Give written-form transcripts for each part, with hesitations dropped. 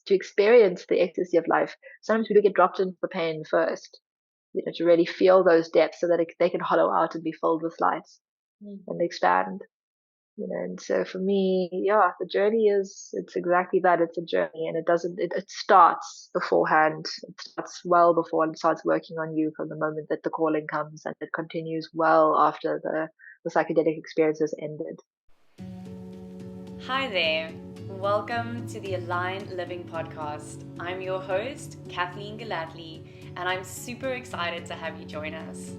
to experience the ecstasy of life, sometimes we do get dropped into the pain first, to really feel those depths so that they can hollow out and be filled with light and expand. And so for me, yeah, the journey it's exactly that. It's a journey, and it starts beforehand. It starts well before it starts working on you from the moment that the calling comes, and it continues well after the psychedelic experience has ended. Hi there. Welcome to the Aligned Living Podcast. I'm your host, Kathleen Gellatly, and I'm super excited to have you join us.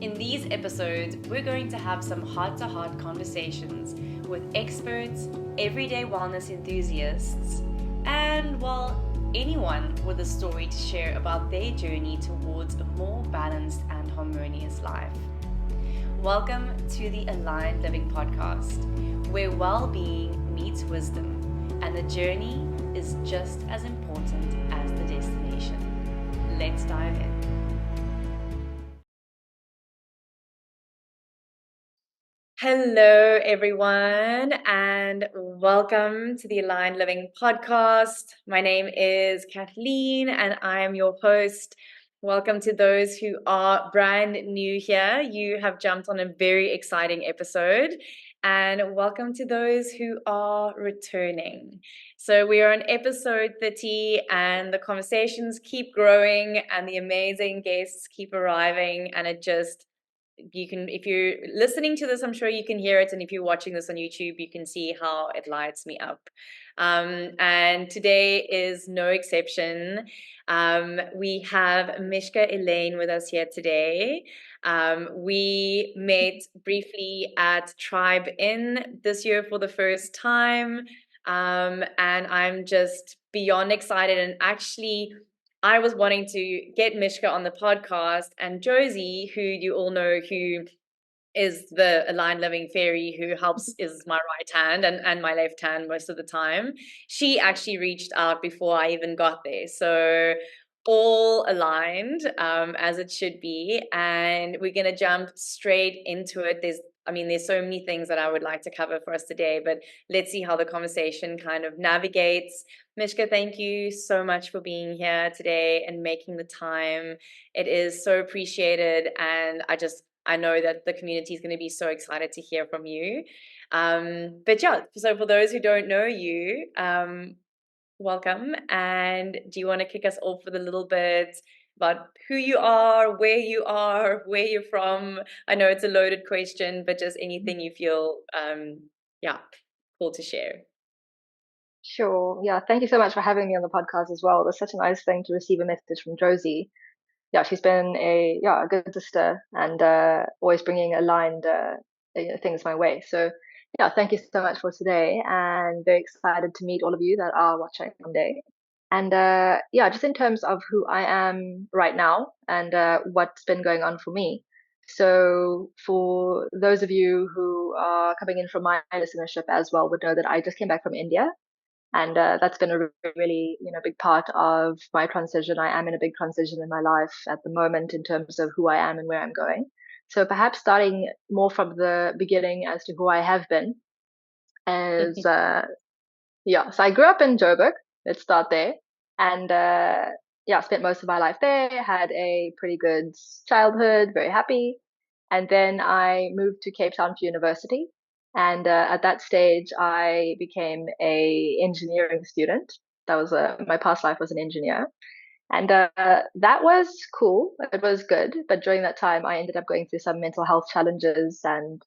In these episodes, we're going to have some heart-to-heart conversations with experts, everyday wellness enthusiasts, and, well, anyone with a story to share about their journey towards a more balanced and harmonious life. Welcome to the Aligned Living Podcast, where well-being meets wisdom, and the journey is just as important as the destination. Let's dive in. Hello, everyone, and welcome to the Aligned Living Podcast. My name is Kathleen, and I am your host. Welcome to those who are brand new here. You have jumped on a very exciting episode. And welcome to those who are returning. So we are on episode 30, and the conversations keep growing, and the amazing guests keep arriving, and if you're listening to this, I'm sure you can hear it, and if you're watching this on YouTube, you can see how it lights me up. And today is no exception. We have Mishka Latib with us here today. We met briefly at Tribe Inn this year for the first time, and I'm just beyond excited. And actually, I was wanting to get Mishka on the podcast, and Josie, who you all know, who is the Aligned Living Fairy who is my right hand and my left hand most of the time. She actually reached out before I even got there. So all aligned, as it should be. And we're going to jump straight into it. There's so many things that I would like to cover for us today, but let's see how the conversation kind of navigates. Mishka, thank you so much for being here today and making the time. It is so appreciated, and I know that the community is going to be so excited to hear from you. But yeah, so for those who don't know you, welcome. And do you want to kick us off with a little bit about who you are, where you're from? I know it's a loaded question, but just anything you feel, cool to share. Sure. Yeah. Thank you so much for having me on the podcast as well. It's such a nice thing to receive a message from Josie. Yeah, she's been a good sister, and always bringing aligned things my way. So yeah, thank you so much for today, and very excited to meet all of you that are watching one day. And just in terms of who I am right now and what's been going on for me. So for those of you who are coming in from my listenership as well would know that I just came back from India, and that's been a really big part of my transition. I am in a big transition in my life at the moment in terms of who I am and where I'm going. So perhaps starting more from the beginning as to who I have been as so I grew up in Joburg. Let's start there. And spent most of my life there, had a pretty good childhood, very happy. And then I moved to Cape Town for university. And at that stage, I became a engineering student. That was my past life was an engineer. And that was cool. It was good. But during that time, I ended up going through some mental health challenges, and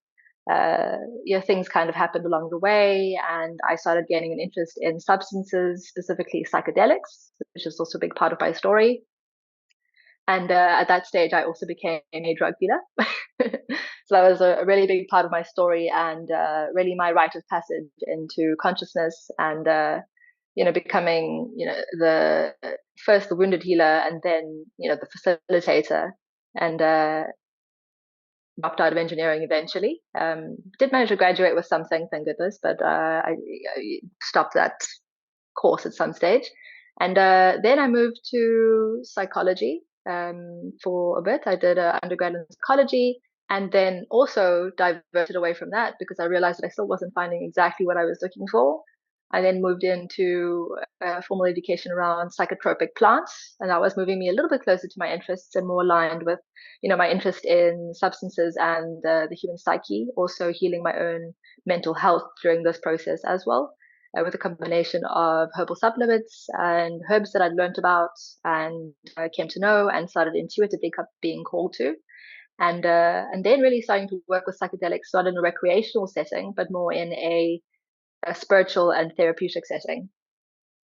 things kind of happened along the way. And I started gaining an interest in substances, specifically psychedelics, which is also a big part of my story. And at that stage, I also became a drug dealer. So that was a really big part of my story, and really my rite of passage into consciousness, and becoming the first the wounded healer, and then the facilitator, and dropped out of engineering eventually. Did manage to graduate with something, thank goodness, but I stopped that course at some stage. And then I moved to psychology for a bit. I did an undergrad in psychology, and then also diverted away from that because I realized that I still wasn't finding exactly what I was looking for. I then moved into formal education around psychotropic plants, and that was moving me a little bit closer to my interests and more aligned with, my interest in substances and the human psyche, also healing my own mental health during this process as well, with a combination of herbal supplements and herbs that I'd learned about and came to know and started intuitively being called to. And then really starting to work with psychedelics, not in a recreational setting, but more in a spiritual and therapeutic setting.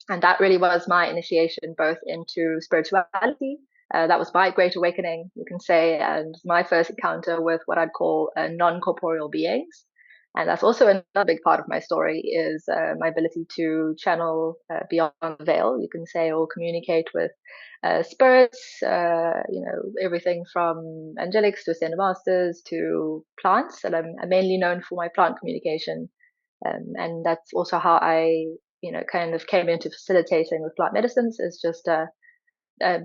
And that really was my initiation both into spirituality. That was my great awakening, you can say, and my first encounter with what I'd call non-corporeal beings. And that's also another big part of my story is my ability to channel beyond the veil, you can say, or communicate with spirits, everything from angelics to ascended masters to plants. And I'm mainly known for my plant communication. And that's also how I, kind of came into facilitating with plant medicines, is just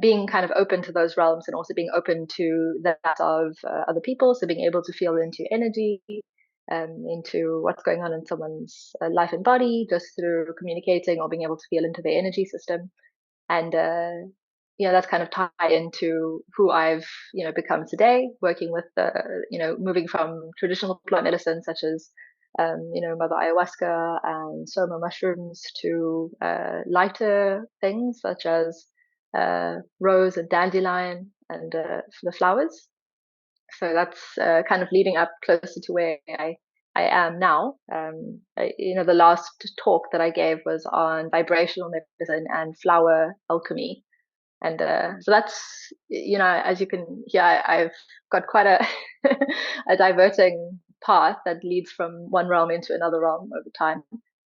being kind of open to those realms and also being open to that of other people. So being able to feel into energy, into what's going on in someone's life and body just through communicating or being able to feel into their energy system. And that's kind of tied into who I've become today, working with moving from traditional plant medicine such as mother ayahuasca and soma mushrooms to lighter things such as rose and dandelion and the flowers. So that's kind of leading up closer to where I am now. The last talk that I gave was on vibrational medicine and flower alchemy. And so that's, as you can hear, I've got quite a a diverting path that leads from one realm into another realm over time.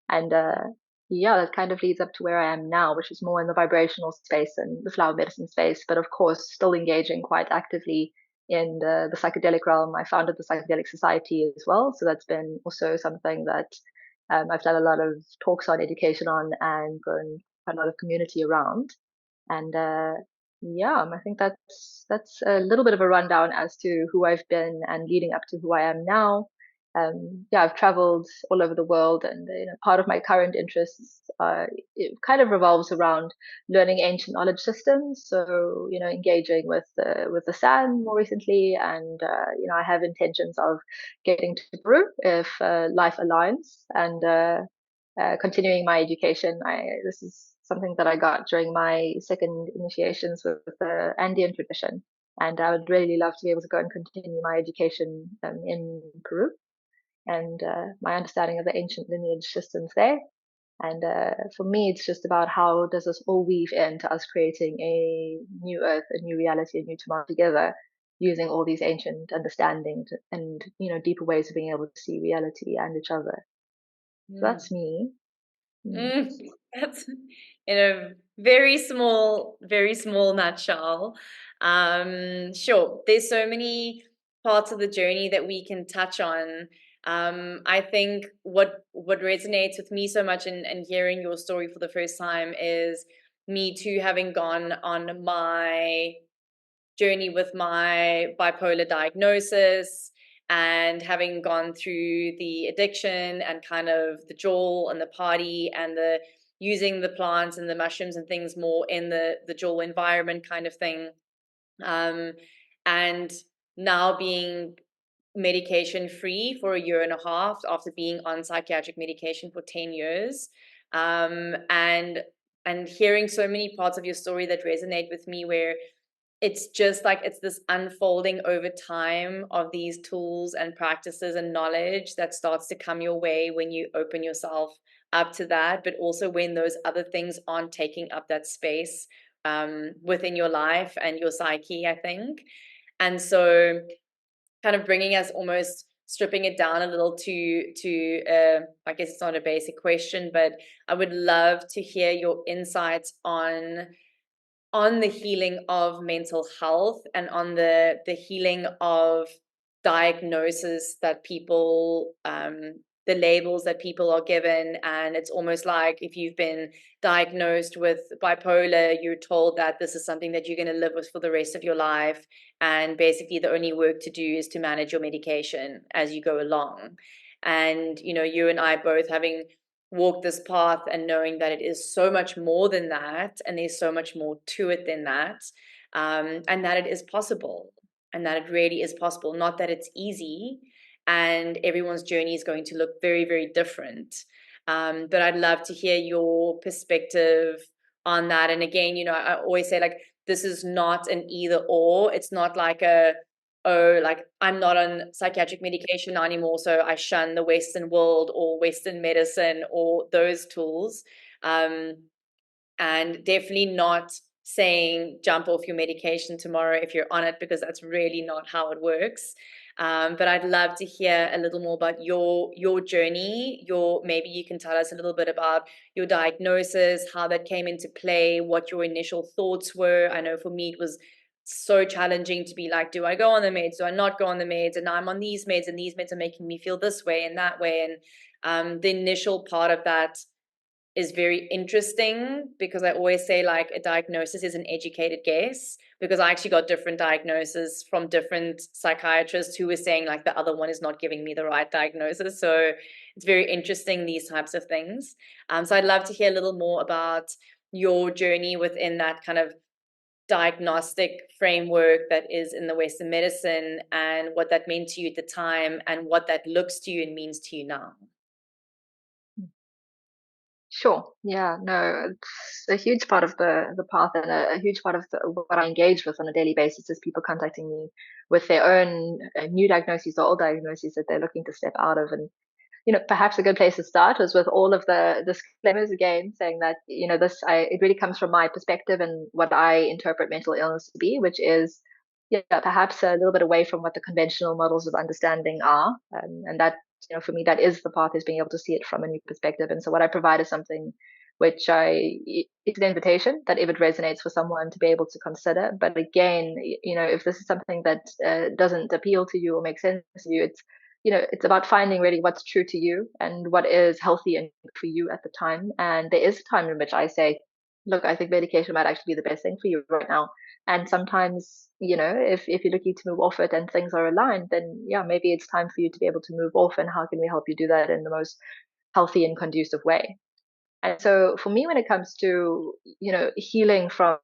And that kind of leads up to where I am now, which is more in the vibrational space and the flower medicine space, but of course, still engaging quite actively in the psychedelic realm. I founded the Psychedelic Society as well. So that's been also something that I've done a lot of talks on, education on, and grown quite a lot of community around. And I think that's a little bit of a rundown as to who I've been and leading up to who I am now. I've traveled all over the world, and part of my current interests it kind of revolves around learning ancient knowledge systems. So engaging with the sand more recently, and I have intentions of getting to Peru if life aligns, and continuing my education. This is something that I got during my second initiations with the Andean tradition, and I would really love to be able to go and continue my education in Peru and my understanding of the ancient lineage systems there. And for me, it's just about how does this all weave into us creating a new earth, a new reality, a new tomorrow together, using all these ancient understandings and deeper ways of being able to see reality and each other. So that's me. That's in a very small nutshell. Sure, there's so many parts of the journey that we can touch on. I think what resonates with me so much and hearing your story for the first time is me too having gone on my journey with my bipolar diagnosis and having gone through the addiction and kind of the jewel and the party and the using the plants and the mushrooms and things more in the jewel environment kind of thing, and now being medication free for a year and a half after being on psychiatric medication for 10 years, and hearing so many parts of your story that resonate with me, where it's just like it's this unfolding over time of these tools and practices and knowledge that starts to come your way when you open yourself up to that, but also when those other things aren't taking up that space within your life and your psyche, I think. And so kind of bringing us, almost stripping it down a little to I guess it's not a basic question, but I would love to hear your insights on the healing of mental health and on the healing of diagnosis that people, the labels that people are given. And it's almost like if you've been diagnosed with bipolar, you're told that this is something that you're going to live with for the rest of your life, and basically the only work to do is to manage your medication as you go along. And you and I both having walk this path and knowing that it is so much more than that, and there's so much more to it than that, and that it is possible, and that it really is possible. Not that it's easy, and everyone's journey is going to look very, very different. But I'd love to hear your perspective on that. And again, I always say, like, this is not an either or. It's not like oh, like, I'm not on psychiatric medication anymore, so I shun the Western world or Western medicine or those tools. And definitely not saying jump off your medication tomorrow if you're on it, because that's really not how it works. But I'd love to hear a little more about your journey. Maybe you can tell us a little bit about your diagnosis, how that came into play, what your initial thoughts were. I know for me it was so challenging to be like, do I go on the meds? Do I not go on the meds? And now I'm on these meds, and these meds are making me feel this way and that way. And the initial part of that is very interesting, because I always say, like, a diagnosis is an educated guess, because I actually got different diagnoses from different psychiatrists who were saying, like, the other one is not giving me the right diagnosis. So it's very interesting, these types of things. So I'd love to hear a little more about your journey within that kind of diagnostic framework that is in the Western medicine, and what that meant to you at the time, and what that looks to you and means to you now. Sure. Yeah. No, it's a huge part of the path, and a huge part of what I engage with on a daily basis is people contacting me with their own new diagnoses or old diagnoses that they're looking to step out of. And perhaps a good place to start was with all of the disclaimers again, saying that, it really comes from my perspective and what I interpret mental illness to be, which is, yeah, perhaps a little bit away from what the conventional models of understanding are. And that, for me, that is the path, is being able to see it from a new perspective. And so what I provide is something which it's an invitation that if it resonates for someone to be able to consider. But again, if this is something that doesn't appeal to you or make sense to you, it's about finding really what's true to you and what is healthy and good for you at the time. And there is a time in which I say, look, I think medication might actually be the best thing for you right now. And sometimes, if you're looking to move off it and things are aligned, then yeah, maybe it's time for you to be able to move off. And how can we help you do that in the most healthy and conducive way? And so for me, when it comes to, healing from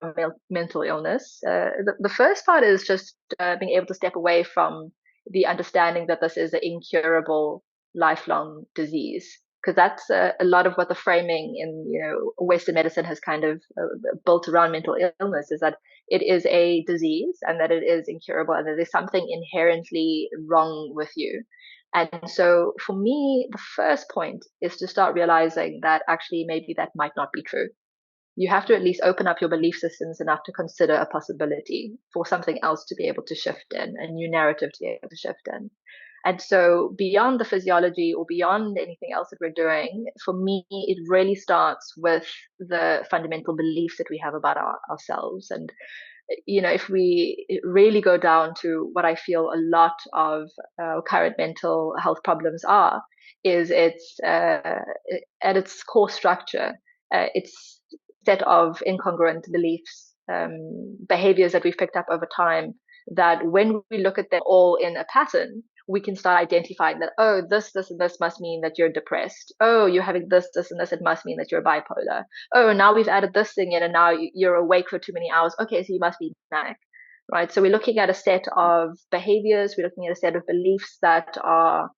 mental illness, the first part is just being able to step away from the understanding that this is an incurable lifelong disease. Because that's a lot of what the framing in, Western medicine has kind of built around mental illness, is that it is a disease and that it is incurable and that there's something inherently wrong with you. And so for me, the first point is to start realizing that actually maybe that might not be true. You have to at least open up your belief systems enough to consider a possibility for something else to be able to shift in, a new narrative to be able to shift in. And so beyond the physiology or beyond anything else that we're doing, for me, it really starts with the fundamental beliefs that we have about ourselves. And if we really go down to what I feel a lot of current mental health problems are, is it's at its core structure, it's a set of incongruent beliefs, behaviors that we've picked up over time, that when we look at them all in a pattern, we can start identifying that, oh, this, and this must mean that you're depressed. Oh, you're having this, and this, it must mean that you're bipolar. Oh, now we've added this thing in, and now you're awake for too many hours. Okay, so you must be manic, right? So we're looking at a set of behaviors, we're looking at a set of beliefs that are,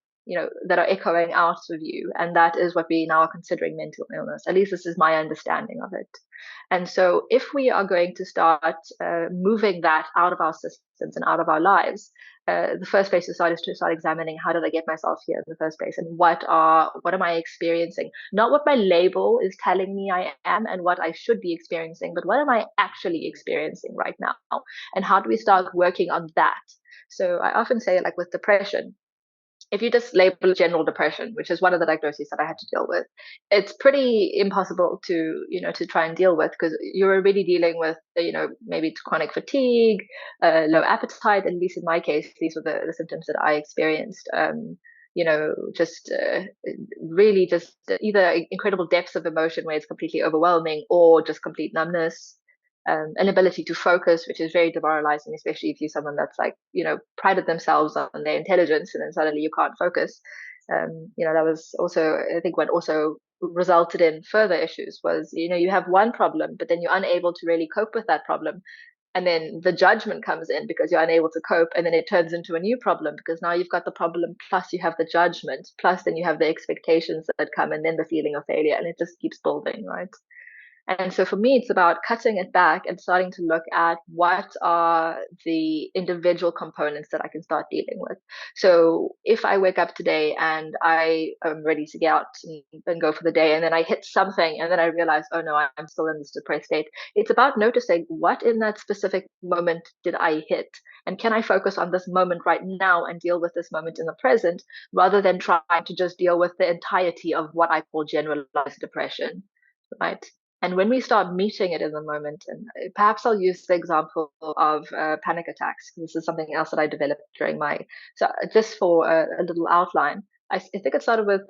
that are echoing out of you, and that is what we now are considering mental illness. At least this is my understanding of it. And so if we are going to start moving that out of our systems and out of our lives, the first place to start is to start examining, how did I get myself here in the first place, and what am I experiencing? Not what my label is telling me I am and what I should be experiencing, but what am I actually experiencing right now? And how do we start working on that? So I often say, like with depression, if you just label general depression, which is one of the diagnoses that I had to deal with, it's pretty impossible to, to try and deal with, because you're already dealing with, maybe chronic fatigue, low appetite. At least in my case, these were the symptoms that I experienced. Just really just either incredible depths of emotion where it's completely overwhelming, or just complete numbness. An ability to focus, which is very demoralizing, especially if you're someone that's like, prided themselves on their intelligence, and then suddenly you can't focus. That was also, I think, what also resulted in further issues was, you have one problem, but then you're unable to really cope with that problem. And then the judgment comes in because you're unable to cope. And then it turns into a new problem because now you've got the problem, plus you have the judgment, plus then you have the expectations that come, and then the feeling of failure. And it just keeps building, right? And so for me, it's about cutting it back and starting to look at what are the individual components that I can start dealing with. So if I wake up today and I am ready to get out and go for the day, and then I hit something and then I realize, oh no, I'm still in this depressed state. It's about noticing what in that specific moment did I hit? And can I focus on this moment right now and deal with this moment in the present rather than trying to just deal with the entirety of what I call generalized depression, right? And when we start meeting it in the moment, and perhaps I'll use the example of panic attacks. This is something else that I developed during so just for a little outline, I think it started with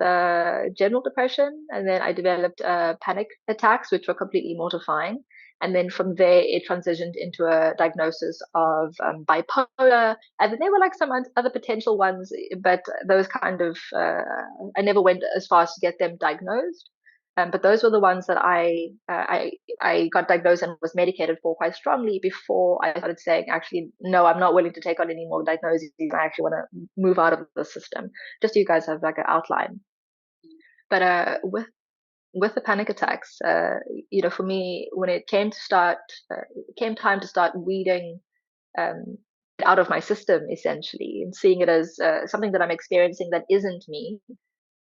general depression, and then I developed panic attacks, which were completely mortifying. And then from there, it transitioned into a diagnosis of bipolar. And then there were like some other potential ones, but those kind of, I never went as far as to get them diagnosed. But those were the ones that I got diagnosed and was medicated for quite strongly before I started saying, actually, no, I'm not willing to take on any more diagnoses. I actually want to move out of the system. Just so you guys have like an outline. But with the panic attacks, for me, when it came it came time to start weeding um, it out of my system, essentially, and seeing it as something that I'm experiencing that isn't me.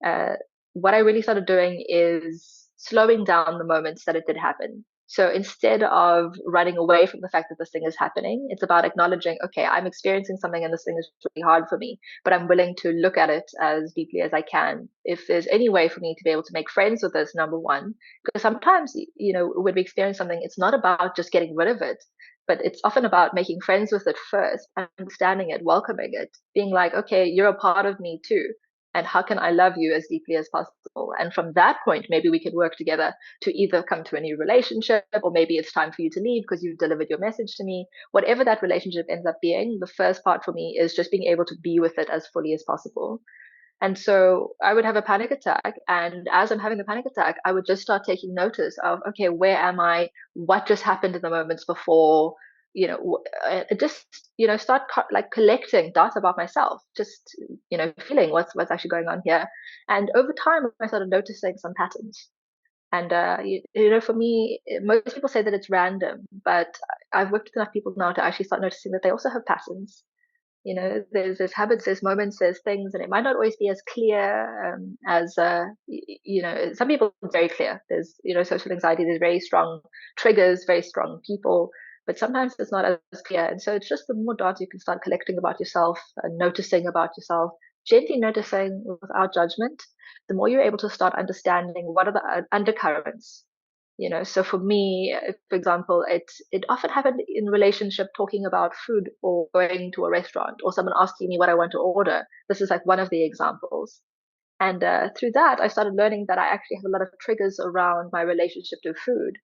uh, what I really started doing is slowing down the moments that it did happen. So instead of running away from the fact that this thing is happening, it's about acknowledging, okay, I'm experiencing something and this thing is really hard for me, but I'm willing to look at it as deeply as I can. If there's any way for me to be able to make friends with this, number one, because sometimes, when we experience something, it's not about just getting rid of it, but it's often about making friends with it first, understanding it, welcoming it, being like, okay, you're a part of me too, and how can I love you as deeply as possible? And from that point, maybe we could work together to either come to a new relationship, or maybe it's time for you to leave because you've delivered your message to me. Whatever that relationship ends up being, the first part for me is just being able to be with it as fully as possible. And so I would have a panic attack. And as I'm having the panic attack, I would just start taking notice of, okay, where am I? What just happened in the moments before? Just, start like collecting data about myself, just, feeling what's actually going on here. And over time, I started noticing some patterns. And, for me, most people say that it's random, but I've worked with enough people now to actually start noticing that they also have patterns. There's habits, there's moments, there's things, and it might not always be as clear as some people it's very clear. There's social anxiety, there's very strong triggers, very strong people, but sometimes it's not as clear. And so it's just the more data you can start collecting about yourself and noticing about yourself, gently noticing without judgment, the more you're able to start understanding what are the undercurrents. So for me, for example, it often happened in relationship, talking about food or going to a restaurant or someone asking me what I want to order. This is like one of the examples. And through that, I started learning that I actually have a lot of triggers around my relationship to food.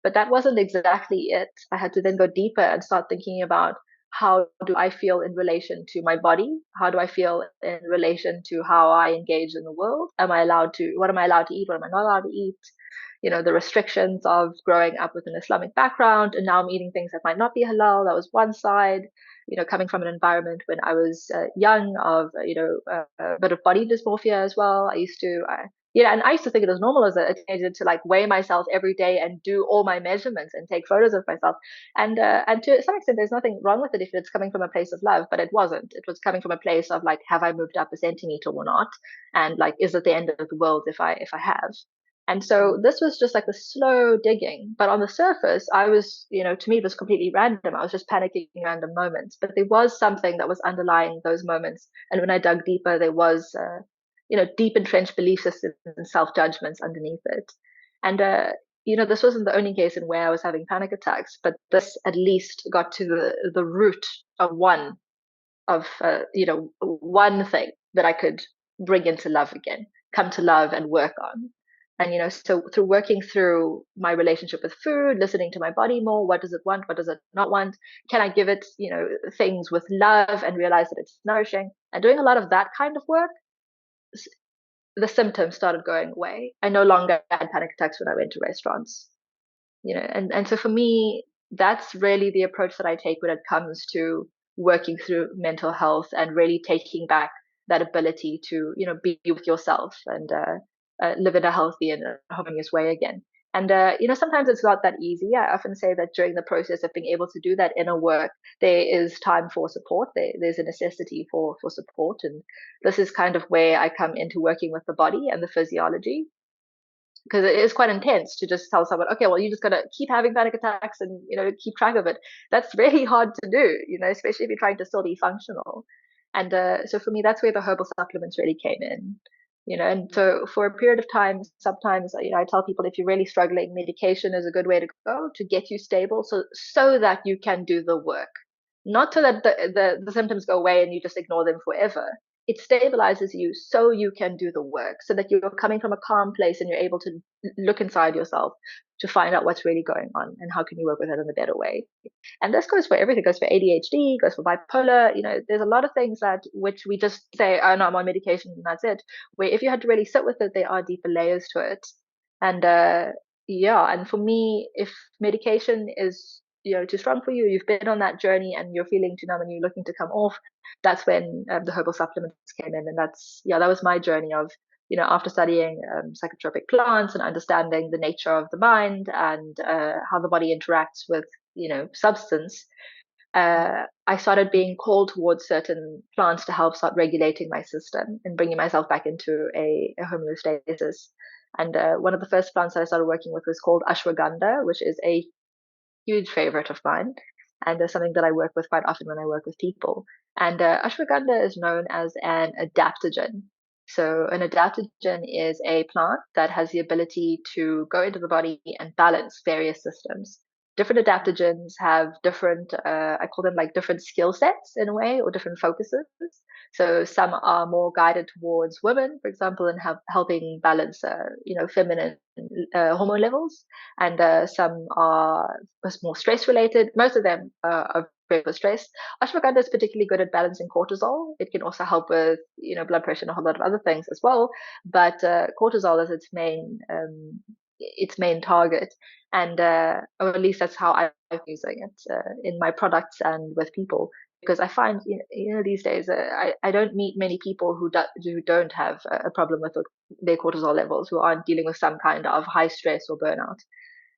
But that wasn't exactly it. I had to then go deeper and start thinking about, how do I feel in relation to my body? How do I feel in relation to how I engage in the world? What am I allowed to eat? What am I not allowed to eat? The restrictions of growing up with an Islamic background, and now I'm eating things that might not be halal. That was one side. Coming from an environment when I was young, of a bit of body dysmorphia as well. And I used to think it was normal as a teenager to like weigh myself every day and do all my measurements and take photos of myself. And to some extent, there's nothing wrong with it if it's coming from a place of love, but it wasn't. It was coming from a place of like, have I moved up a centimeter or not? And like, is it the end of the world if I have? And so this was just like a slow digging. But on the surface, I was, to me, it was completely random. I was just panicking in random moments. But there was something that was underlying those moments. And when I dug deeper, there was, deep entrenched belief systems and self judgments underneath it. And, this wasn't the only case in where I was having panic attacks, but this at least got to the root of one thing that I could bring into love again, come to love and work on. And, so through working through my relationship with food, listening to my body more, what does it want? What does it not want? Can I give it, things with love and realize that it's nourishing? And doing a lot of that kind of work, the symptoms started going away. I no longer had panic attacks when I went to restaurants, and so for me, that's really the approach that I take when it comes to working through mental health and really taking back that ability to, be with yourself and live in a healthy and harmonious way again. And sometimes it's not that easy. I often say that during the process of being able to do that inner work, there is time for support. There's a necessity for support, and this is kind of where I come into working with the body and the physiology, because it is quite intense to just tell someone, okay, well, you just got to keep having panic attacks and, keep track of it. That's really hard to do, especially if you're trying to still be functional. And so for me, that's where the herbal supplements really came in. And so for a period of time, sometimes, I tell people, if you're really struggling, medication is a good way to go to get you stable, so that you can do the work, not so that the symptoms go away and you just ignore them forever. It stabilizes you so you can do the work, so that you're coming from a calm place and you're able to look inside yourself to find out what's really going on and how can you work with it in a better way. And this goes for everything. It goes for ADHD, goes for bipolar. There's a lot of things that which we just say, oh no, I'm on medication and that's it. Where if you had to really sit with it, there are deeper layers to it. And yeah, and for me, if medication is too strong for you, you've been on that journey and you're feeling too numb and you're looking to come off, that's when the herbal supplements came in. And that was my journey of, after studying psychotropic plants and understanding the nature of the mind and how the body interacts with, substance, I started being called towards certain plants to help start regulating my system and bringing myself back into a homeostasis. And one of the first plants that I started working with was called ashwagandha, which is a huge favorite of mine, and something that I work with quite often when I work with people. And ashwagandha is known as an adaptogen. So an adaptogen is a plant that has the ability to go into the body and balance various systems. Different adaptogens have different, I call them like different skill sets in a way, or different focuses. So some are more guided towards women, for example, and helping balance, feminine hormone levels, and some are more stress related. Most of them are very for stress. Ashwagandha is particularly good at balancing cortisol. It can also help with blood pressure and a whole lot of other things as well. But cortisol is its main target, and or at least that's how I'm using it in my products and with people. Because I find, these days, I don't meet many people who don't have a problem with their cortisol levels, who aren't dealing with some kind of high stress or burnout.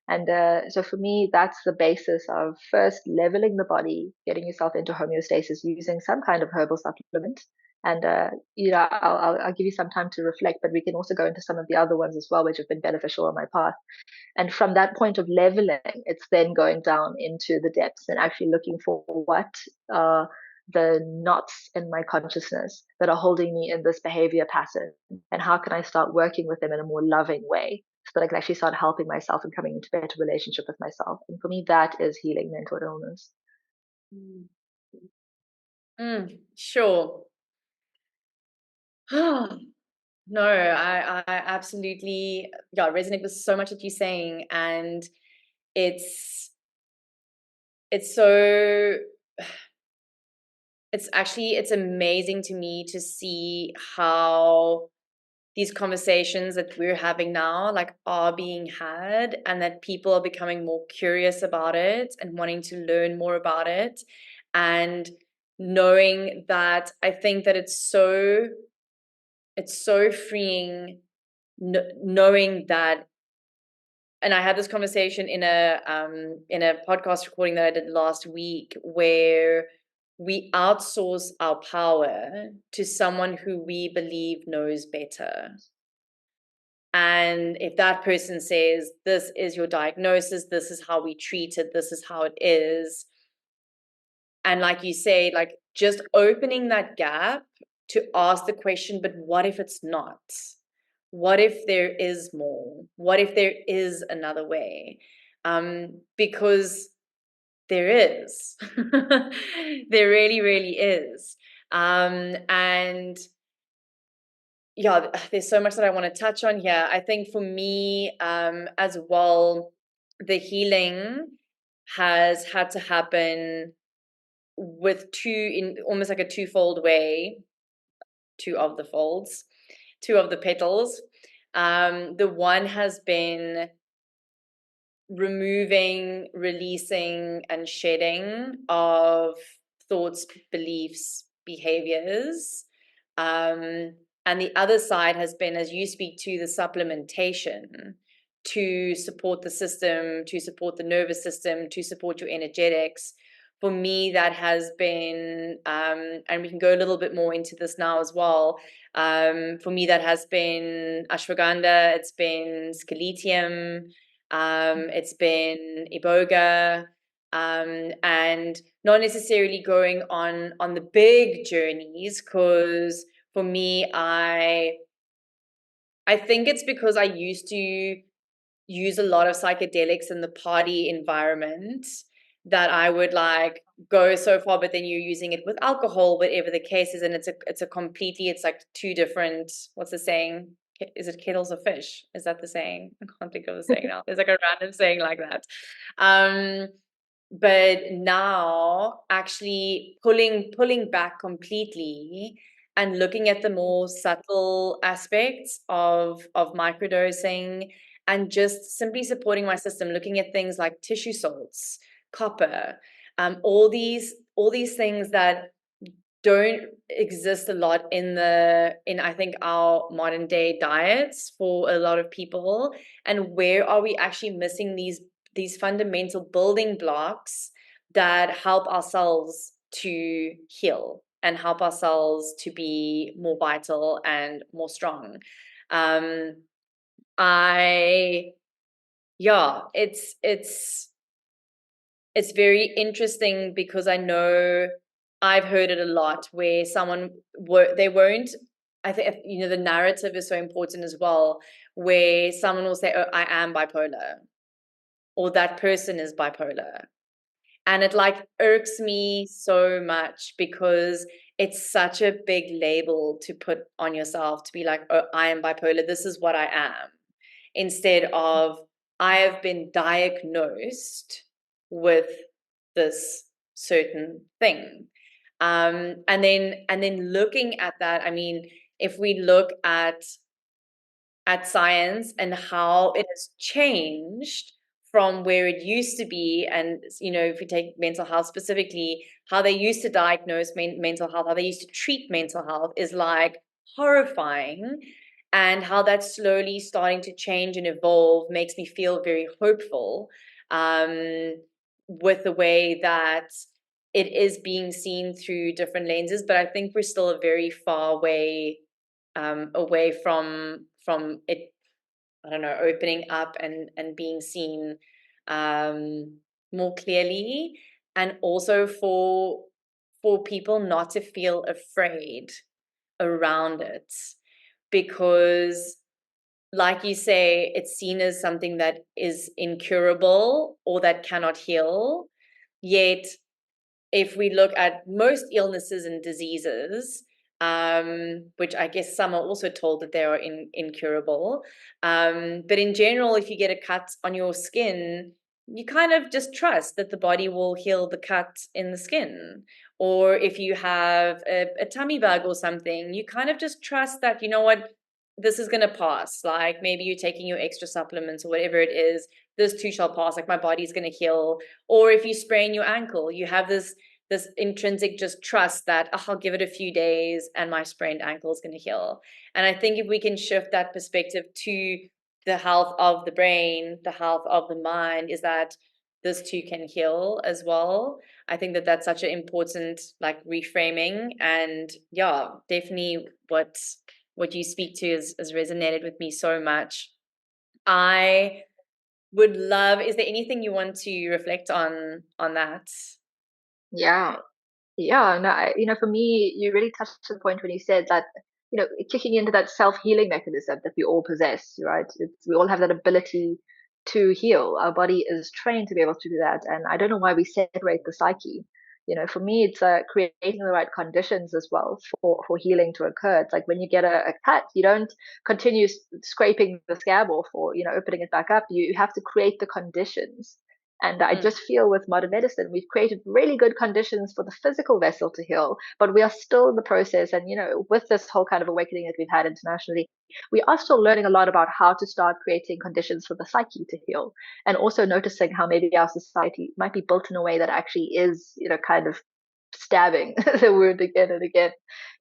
And so for me, that's the basis of first leveling the body, getting yourself into homeostasis using some kind of herbal supplement. And I'll give you some time to reflect, but we can also go into some of the other ones as well, which have been beneficial on my path. And from that point of leveling, it's then going down into the depths and actually looking for what are the knots in my consciousness that are holding me in this behavior pattern, and how can I start working with them in a more loving way, so that I can actually start helping myself and coming into a better relationship with myself. And for me, that is healing mental illness. Sure. No, I absolutely, resonate with so much that you're saying, and it's so, it's amazing to me to see how these conversations that we're having now are being had, and that people are becoming more curious about it and wanting to learn more about it, and knowing that I think that it's so freeing, knowing that. And I had this conversation in a podcast recording that I did last week, where we outsource our power to someone who we believe knows better. And if that person says, this is your diagnosis, this is how we treat it, this is how it is, and like you say, just opening that gap to ask the question, but what if it's not? What if there is more? What if there is another way? Because there is. There really, really is. And yeah, there's so much that I want to touch on here. I think for me, as well, the healing has had to happen with in almost like a twofold way, two of the folds. two of the petals. The one has been removing, releasing, and shedding of thoughts, beliefs, behaviors. And the other side has been, as you speak to, the supplementation to support the system, to support the nervous system, to support your energetics. For me, that has been, and we can go a little bit more into this now as well. For me, that has been ashwagandha, it's been scaletium, it's been iboga, and not necessarily going on the big journeys, because for me, I think it's because I used to use a lot of psychedelics in the party environment that I would like go so far, but then you're using it with alcohol, whatever the case is, and it's like two different, what's the saying? Is it kettles of fish? Is that the saying? I can't think of the saying now. There's like a random saying like that. But now actually pulling back completely and looking at the more subtle aspects of microdosing and just simply supporting my system, looking at things like tissue salts, copper, all these things that don't exist a lot in I think our modern day diets for a lot of people. And where are we actually missing these fundamental building blocks that help ourselves to heal and help ourselves to be more vital and more strong? I yeah, it's very interesting because I know I've heard it a lot where they won't. I think, you know, the narrative is so important as well, where someone will say, "Oh, I am bipolar," or "that person is bipolar," and it like irks me so much because it's such a big label to put on yourself, to be like, "Oh, I am bipolar. This is what I am," instead of I have been diagnosed with this certain thing. And then looking at that, I mean, if we look at science and how it has changed from where it used to be, and you know, if we take mental health specifically, how they used to diagnose mental health, how they used to treat mental health is like horrifying, and how that's slowly starting to change and evolve makes me feel very hopeful, with the way that it is being seen through different lenses. But I think we're still a very far way away from it, I don't know, opening up and being seen more clearly, and also for people not to feel afraid around it, because like you say, it's seen as something that is incurable or that cannot heal. Yet if we look at most illnesses and diseases, which I guess some are also told that they are incurable, but in general, if you get a cut on your skin, you kind of just trust that the body will heal the cut in the skin. Or if you have a tummy bug or something, you kind of just trust that, you know what, this is going to pass. Like maybe you're taking your extra supplements or whatever it is, this too shall pass. Like my body's going to heal. Or if you sprain your ankle, you have this intrinsic just trust that, oh, I'll give it a few days and my sprained ankle is going to heal. And I think if we can shift that perspective to the health of the brain, the health of the mind, is that this too can heal as well. I think that that's such an important like reframing. And yeah, definitely what you speak to has resonated with me so much. I would love, is there anything you want to reflect on that? Yeah. Yeah, no, for me, you really touched the point when you said that, kicking into that self-healing mechanism that we all possess, right? We all have that ability to heal. Our body is trained to be able to do that. And I don't know why we separate the psyche. For me, it's creating the right conditions as well for healing to occur. It's like when you get a cut, you don't continue scraping the scab off or, opening it back up. You have to create the conditions. And I just feel with modern medicine, we've created really good conditions for the physical vessel to heal, but we are still in the process. And, with this whole kind of awakening that we've had internationally, we are still learning a lot about how to start creating conditions for the psyche to heal. And also noticing how maybe our society might be built in a way that actually is, kind of stabbing the wound again and again,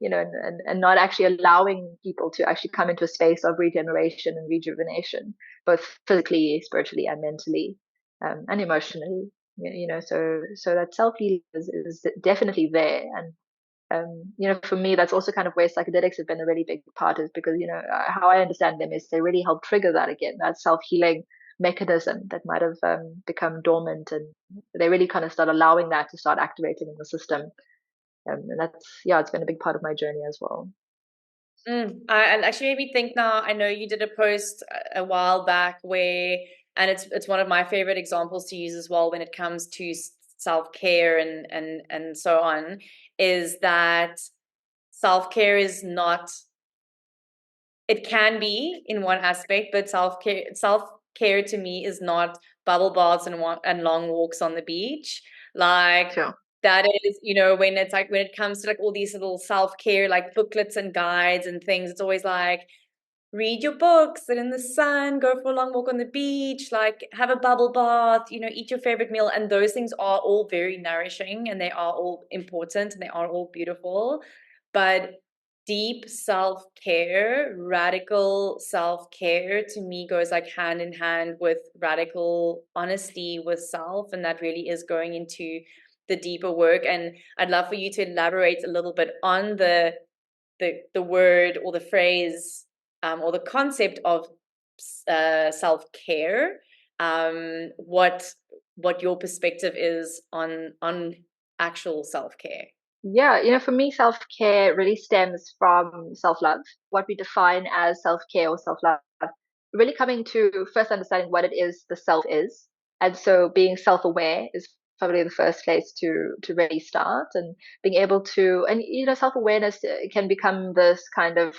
and not actually allowing people to actually come into a space of regeneration and rejuvenation, both physically, spiritually, and mentally, and emotionally. So that self healing is definitely there. And for me, that's also kind of where psychedelics have been a really big part, is because, how I understand them is they really help trigger that again, that self-healing mechanism that might have become dormant, and they really kind of start allowing that to start activating in the system. And it's been a big part of my journey as well. I actually made me think now. I know you did a post a while back and it's one of my favorite examples to use as well when it comes to self-care and so on, is that self-care is not, it can be in one aspect, but self-care to me is not bubble baths and long walks on the beach. Like, Sure. that is, when it's like, when it comes to like all these little self-care like booklets and guides and things, it's always like, read your books, sit in the sun, go for a long walk on the beach, like have a bubble bath, eat your favorite meal. And those things are all very nourishing, and they are all important, and they are all beautiful. But deep self-care, radical self-care, to me goes like hand in hand with radical honesty with self. And that really is going into the deeper work. And I'd love for you to elaborate a little bit on the word or the phrase, or the concept of self-care, what your perspective is on actual self-care. Yeah, for me, self-care really stems from self-love, what we define as self-care or self-love, really coming to first understanding what it is the self is. And so being self-aware is probably the first place to really start, and being able to, and self-awareness can become this kind of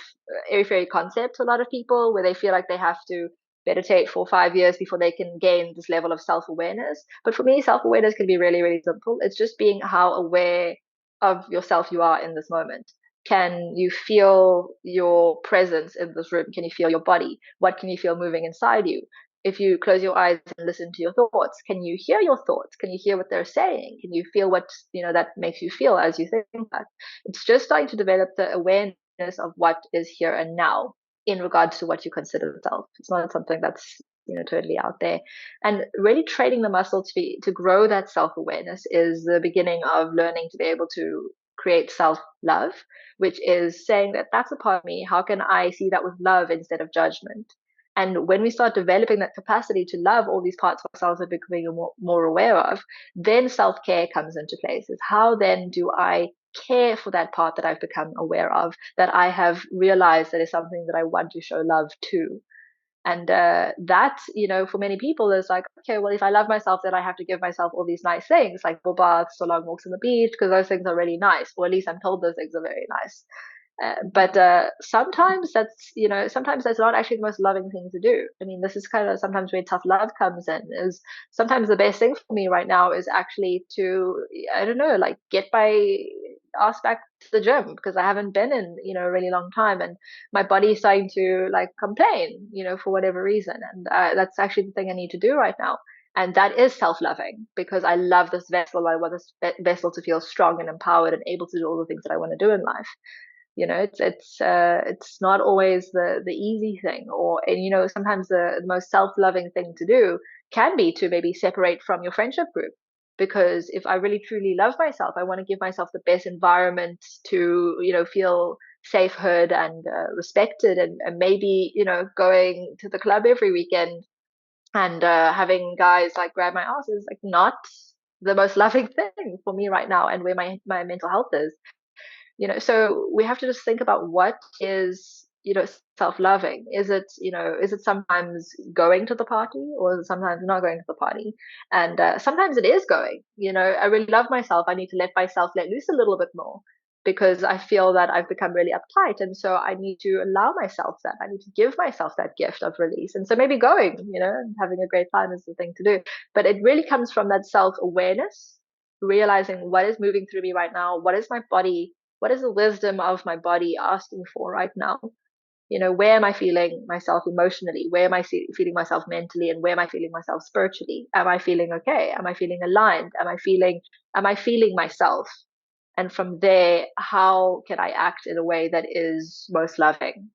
airy-fairy concept to a lot of people, where they feel like they have to meditate for 5 years before they can gain this level of self-awareness. But for me, self-awareness can be really, really simple. It's just being how aware of yourself you are in this moment. Can you feel your presence in this room? Can you feel your body? What can you feel moving inside you? If you close your eyes and listen to your thoughts, can you hear your thoughts? Can you hear what they're saying? Can you feel what that makes you feel as you think that? It's just starting to develop the awareness of what is here and now in regards to what you consider self. It's not something that's totally out there. And really training the muscle to grow that self-awareness is the beginning of learning to be able to create self-love, which is saying that that's a part of me. How can I see that with love instead of judgment? And when we start developing that capacity to love all these parts of ourselves that we're becoming more aware of, then self-care comes into place. Is how then do I care for that part that I've become aware of, that I have realized that is something that I want to show love to? And that, for many people is like, okay, well, if I love myself, then I have to give myself all these nice things, like bubble baths or long walks on the beach, because those things are really nice, or at least I'm told those things are very nice. But sometimes sometimes that's not actually the most loving thing to do. I mean, this is kind of sometimes where tough love comes in. Is sometimes the best thing for me right now is actually to, I don't know, like get my ass back to the gym, because I haven't been in a really long time, and my body is starting to like complain, for whatever reason, and that's actually the thing I need to do right now. And that is self-loving, because I love this vessel. I want this vessel to feel strong and empowered and able to do all the things that I want to do in life. It's not always the easy thing, and sometimes the most self-loving thing to do can be to maybe separate from your friendship group, because if I really truly love myself, I want to give myself the best environment to feel safe, heard, and respected, and maybe going to the club every weekend and having guys like grab my ass is like not the most loving thing for me right now, and where my mental health is. So we have to just think about what is self-loving. Is it sometimes going to the party, or is it sometimes not going to the party? And sometimes it is going. I really love myself, I need to let myself let loose a little bit more. because I feel that I've become really uptight. And so I need to allow myself that. I need to give myself that gift of release. And so maybe going, and having a great time is the thing to do. But it really comes from that self-awareness, realizing what is moving through me right now. What is my body? What is the wisdom of my body asking for right now? Where am I feeling myself emotionally? Where am I feeling myself mentally? And where am I feeling myself spiritually? Am I feeling okay? Am I feeling aligned? Am I feeling myself? And from there, how can I act in a way that is most loving?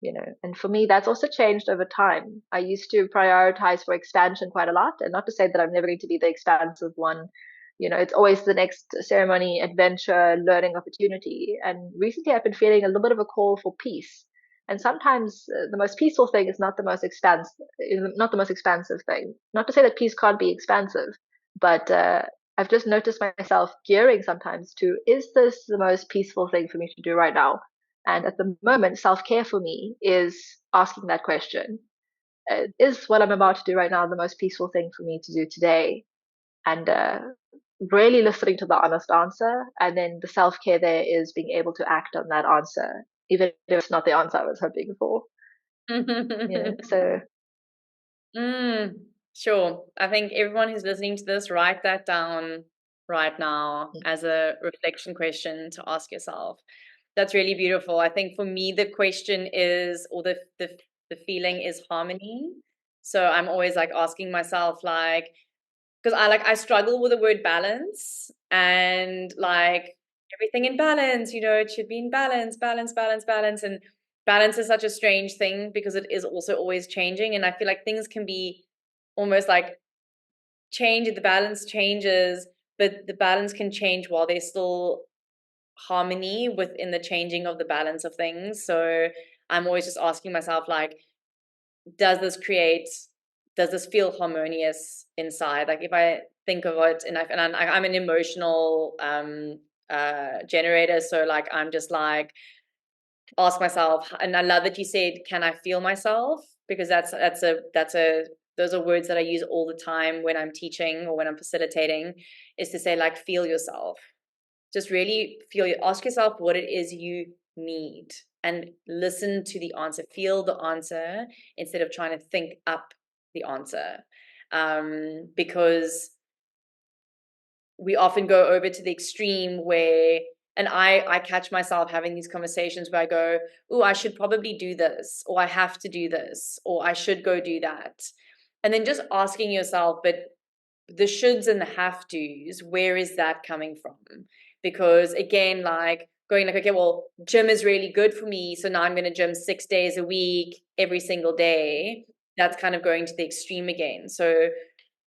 And for me, that's also changed over time. I used to prioritize for expansion quite a lot, and not to say that I'm never going to be the expansive one. It's always the next ceremony, adventure, learning opportunity. And recently I've been feeling a little bit of a call for peace. And sometimes the most peaceful thing is not the most expansive thing. Not to say that peace can't be expansive, but I've just noticed myself gearing sometimes to, is this the most peaceful thing for me to do right now? And at the moment, self care for me is asking that question. Is what I'm about to do right now the most peaceful thing for me to do today? And really listening to the honest answer. And then the self care there is being able to act on that answer, even if it's not the answer I was hoping for. So. Sure. I think everyone who's listening to this, write that down right now as a reflection question to ask yourself. That's really beautiful. I think for me, the question is, or the feeling is harmony. So I'm always like asking myself, like, because I struggle with the word balance, and like everything in balance, it should be in balance, balance, balance, balance. And balance is such a strange thing because it is also always changing. And I feel like things can be almost like change, the balance changes, but the balance can change while there's still harmony within the changing of the balance of things. So I'm always just asking myself, like, does this feel harmonious inside? Like if I think of it, and I'm an emotional generator, so like I'm just like ask myself, and I love that you said, can I feel myself? Because those are words that I use all the time when I'm teaching or when I'm facilitating, is to say, like, feel yourself. Just really ask yourself what it is you need and listen to the answer. Feel the answer instead of trying to think up the answer. Because we often go over to the extreme where, and I catch myself having these conversations where I go, oh, I should probably do this, or I have to do this, or I should go do that. And then just asking yourself, but the shoulds and the have tos, where is that coming from? Because again, like going like, okay, well, gym is really good for me, so now I'm going to gym 6 days a week, every single day. That's kind of going to the extreme again. So,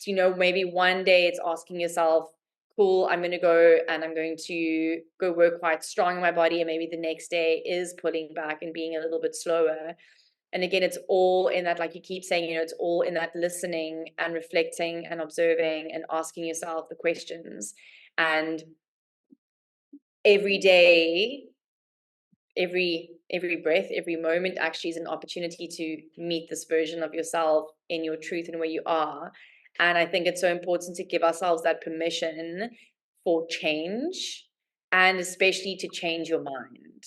maybe one day it's asking yourself, cool, I'm going to go and I'm going to go work quite strong in my body. And maybe the next day is pulling back and being a little bit slower. And again, it's all in that, like you keep saying, it's all in that listening and reflecting and observing and asking yourself the questions. And every day, every breath, every moment actually is an opportunity to meet this version of yourself in your truth and where you are. And I think it's so important to give ourselves that permission for change, and especially to change your mind.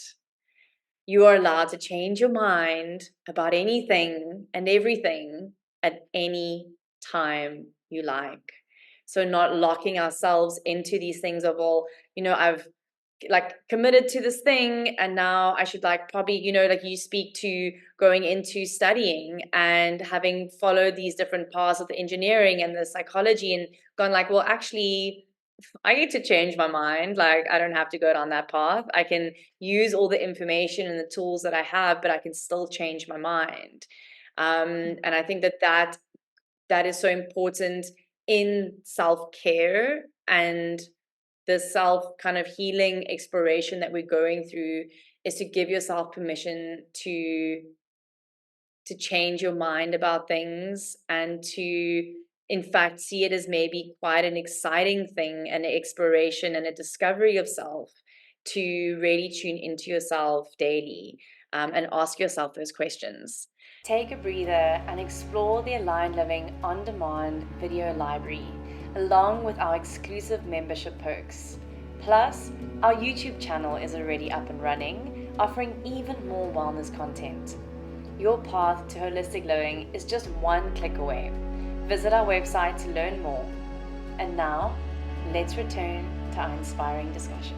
You are allowed to change your mind about anything and everything at any time you like. So not locking ourselves into these things of, well, I've like committed to this thing and now I should like probably, like you speak to going into studying and having followed these different paths of the engineering and the psychology and gone like, well, actually I need to change my mind. Like, I don't have to go down that path. I can use all the information and the tools that I have, but I can still change my mind. And I think that is so important in self-care and the self kind of healing exploration that we're going through, is to give yourself permission to change your mind about things and to in fact see it as maybe quite an exciting thing, an exploration and a discovery of self, to really tune into yourself daily, and ask yourself those questions. Take a breather and explore the Aligned Living on-demand video library along with our exclusive membership perks. Plus, our YouTube channel is already up and running, offering even more wellness content. Your path to holistic living is just one click away. Visit our website to learn more. And now, let's return to our inspiring discussion.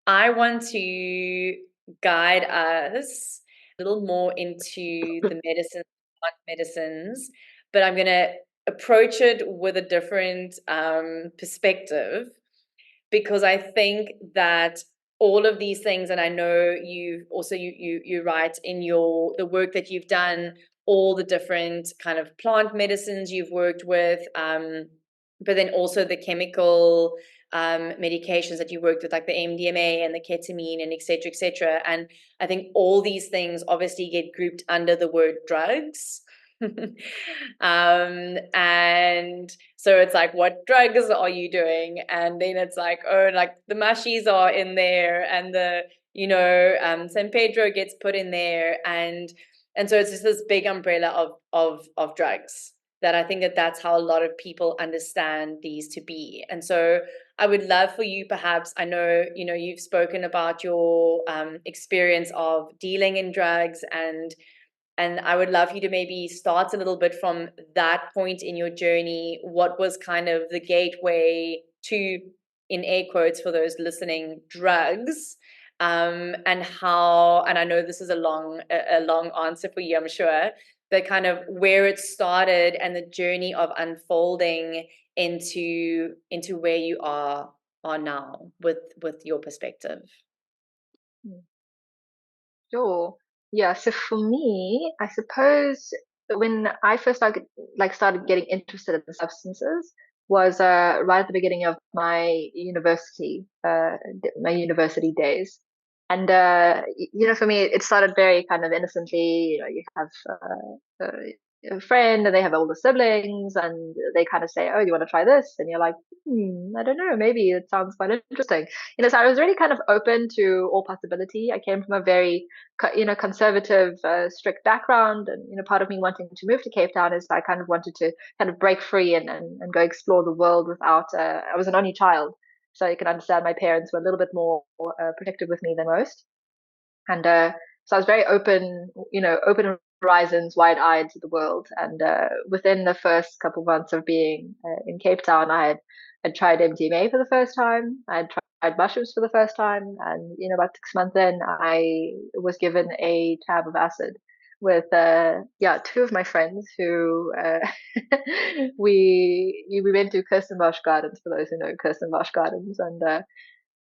I want to guide us a little more into the medicines, but I'm going to approach it with a different perspective, because I think that all of these things, and I know you've also you write in the work that you've done, all the different kind of plant medicines you've worked with, but then also the chemical medications that you worked with, like the MDMA and the ketamine and et cetera, et cetera. And I think all these things obviously get grouped under the word drugs. And so it's like, what drugs are you doing? And then it's like, oh, like the mushies are in there, and the San Pedro gets put in there, and so it's just this big umbrella of drugs, that I think that's how a lot of people understand these to be. And so I would love for you, perhaps, I know you've spoken about your experience of dealing in drugs, and I would love you to maybe start a little bit from that point in your journey. What was kind of the gateway to, in air quotes for those listening, drugs, and how? And I know this is a long answer for you, I'm sure, but kind of where it started and the journey of unfolding into where you are now with your perspective. Sure. Yeah. So for me, I suppose when I first started getting interested in the substances was right at the beginning of my university days. And for me, it started very kind of innocently. You have a friend, and they have older siblings, and they kind of say, "Oh, you want to try this?" And you're like, I don't know, maybe it sounds quite interesting. So I was really kind of open to all possibility. I came from a very conservative, strict background, and part of me wanting to move to Cape Town is I kind of wanted to kind of break free and go explore the world without. I was an only child, so you can understand my parents were a little bit more protective with me than most, and so I was very open, open horizons, wide-eyed to the world. And within the first couple of months of being in Cape Town, had tried MDMA for the first time. I had tried mushrooms for the first time, and about 6 months in, I was given a tab of acid with two of my friends who we went to Kirstenbosch Gardens, for those who know Kirstenbosch Gardens, and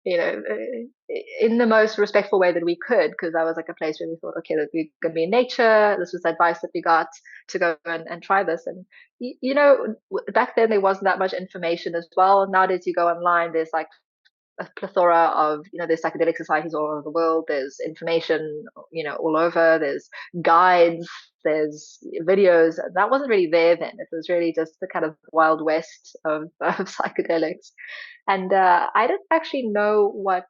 in the most respectful way that we could, because that was like a place where we thought, okay, that we're going to be in nature. This was advice that we got to go and try this. And, back then there wasn't that much information as well. Nowadays you go online, there's like a plethora of, there's psychedelic societies all over the world. There's information, all over. There's guides, there's videos. That wasn't really there then. It was really just the kind of wild west of psychedelics. And I didn't actually know what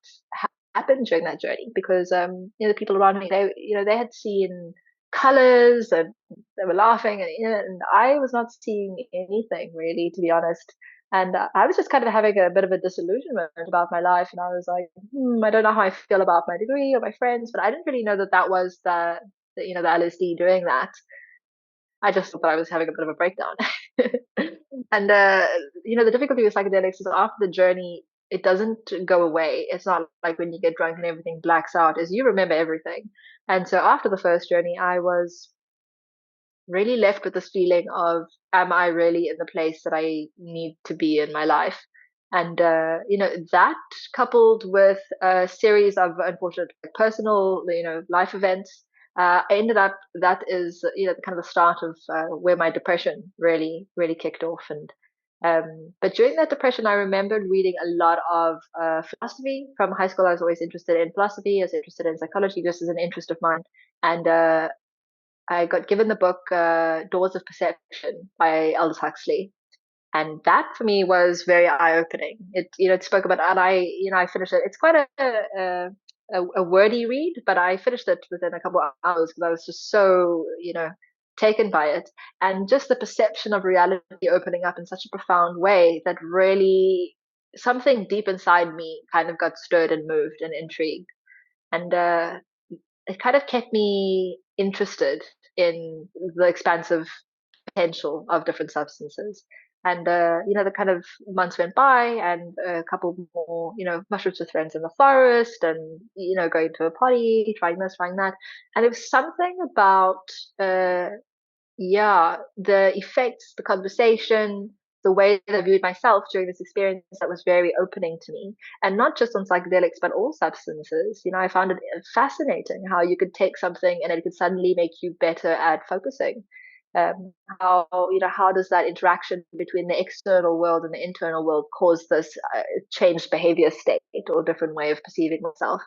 happened during that journey, because the people around me, they had seen colors, and they were laughing, and I was not seeing anything really, to be honest. And I was just kind of having a bit of a disillusionment about my life, and I was like, I don't know how I feel about my degree or my friends, but I didn't really know that was the LSD doing that. I just thought that I was having a bit of a breakdown. And the difficulty with psychedelics is that after the journey, it doesn't go away. It's not like when you get drunk and everything blacks out, is you remember everything. And so after the first journey, I was really left with this feeling of, am I really in the place that I need to be in my life? And that, coupled with a series of unfortunate personal, life events, I ended up, that is, kind of the start of where my depression really, really kicked off. And but during that depression, I remembered reading a lot of philosophy. From high school, I was always interested in philosophy. I was interested in psychology, just as an interest of mine. And I got given the book Doors of Perception by Aldous Huxley, and that for me was very eye-opening. It spoke about, and I finished it. It's quite a wordy read, but I finished it within a couple of hours because I was just so taken by it, and just the perception of reality opening up in such a profound way that really something deep inside me kind of got stirred and moved and intrigued. And it kind of kept me interested in the expansive potential of different substances. And the kind of months went by, and a couple more, mushrooms with friends in the forest, and going to a party, trying this, trying that, and it was something about uh, yeah, the effects, the conversation, the way that I viewed myself during this experience that was very opening to me. And not just on psychedelics, but all substances. I found it fascinating how you could take something and it could suddenly make you better at focusing. How does that interaction between the external world and the internal world cause this changed behavior state or different way of perceiving myself?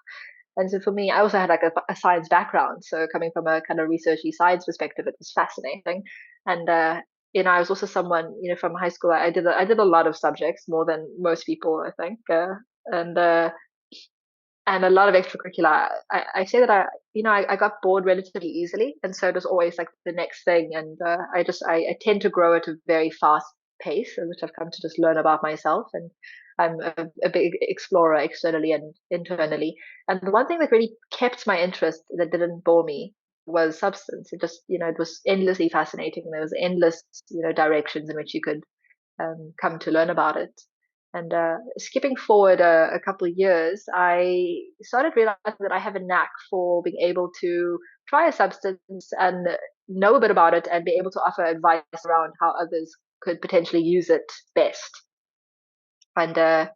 And so for me, I also had like a science background. So coming from a kind of researchy science perspective, it was fascinating. And I was also someone, from high school, I did a lot of subjects, more than most people, I think. And and a lot of extracurricular. I say that I got bored relatively easily, and so it was always like the next thing. And I tend to grow at a very fast pace, which I've come to just learn about myself. And I'm a big explorer externally and internally. And the one thing that really kept my interest, that didn't bore me, was substance. It just, it was endlessly fascinating. There was endless, directions in which you could come to learn about it. And skipping forward a couple of years, I started realizing that I have a knack for being able to try a substance and know a bit about it and be able to offer advice around how others could potentially use it best. And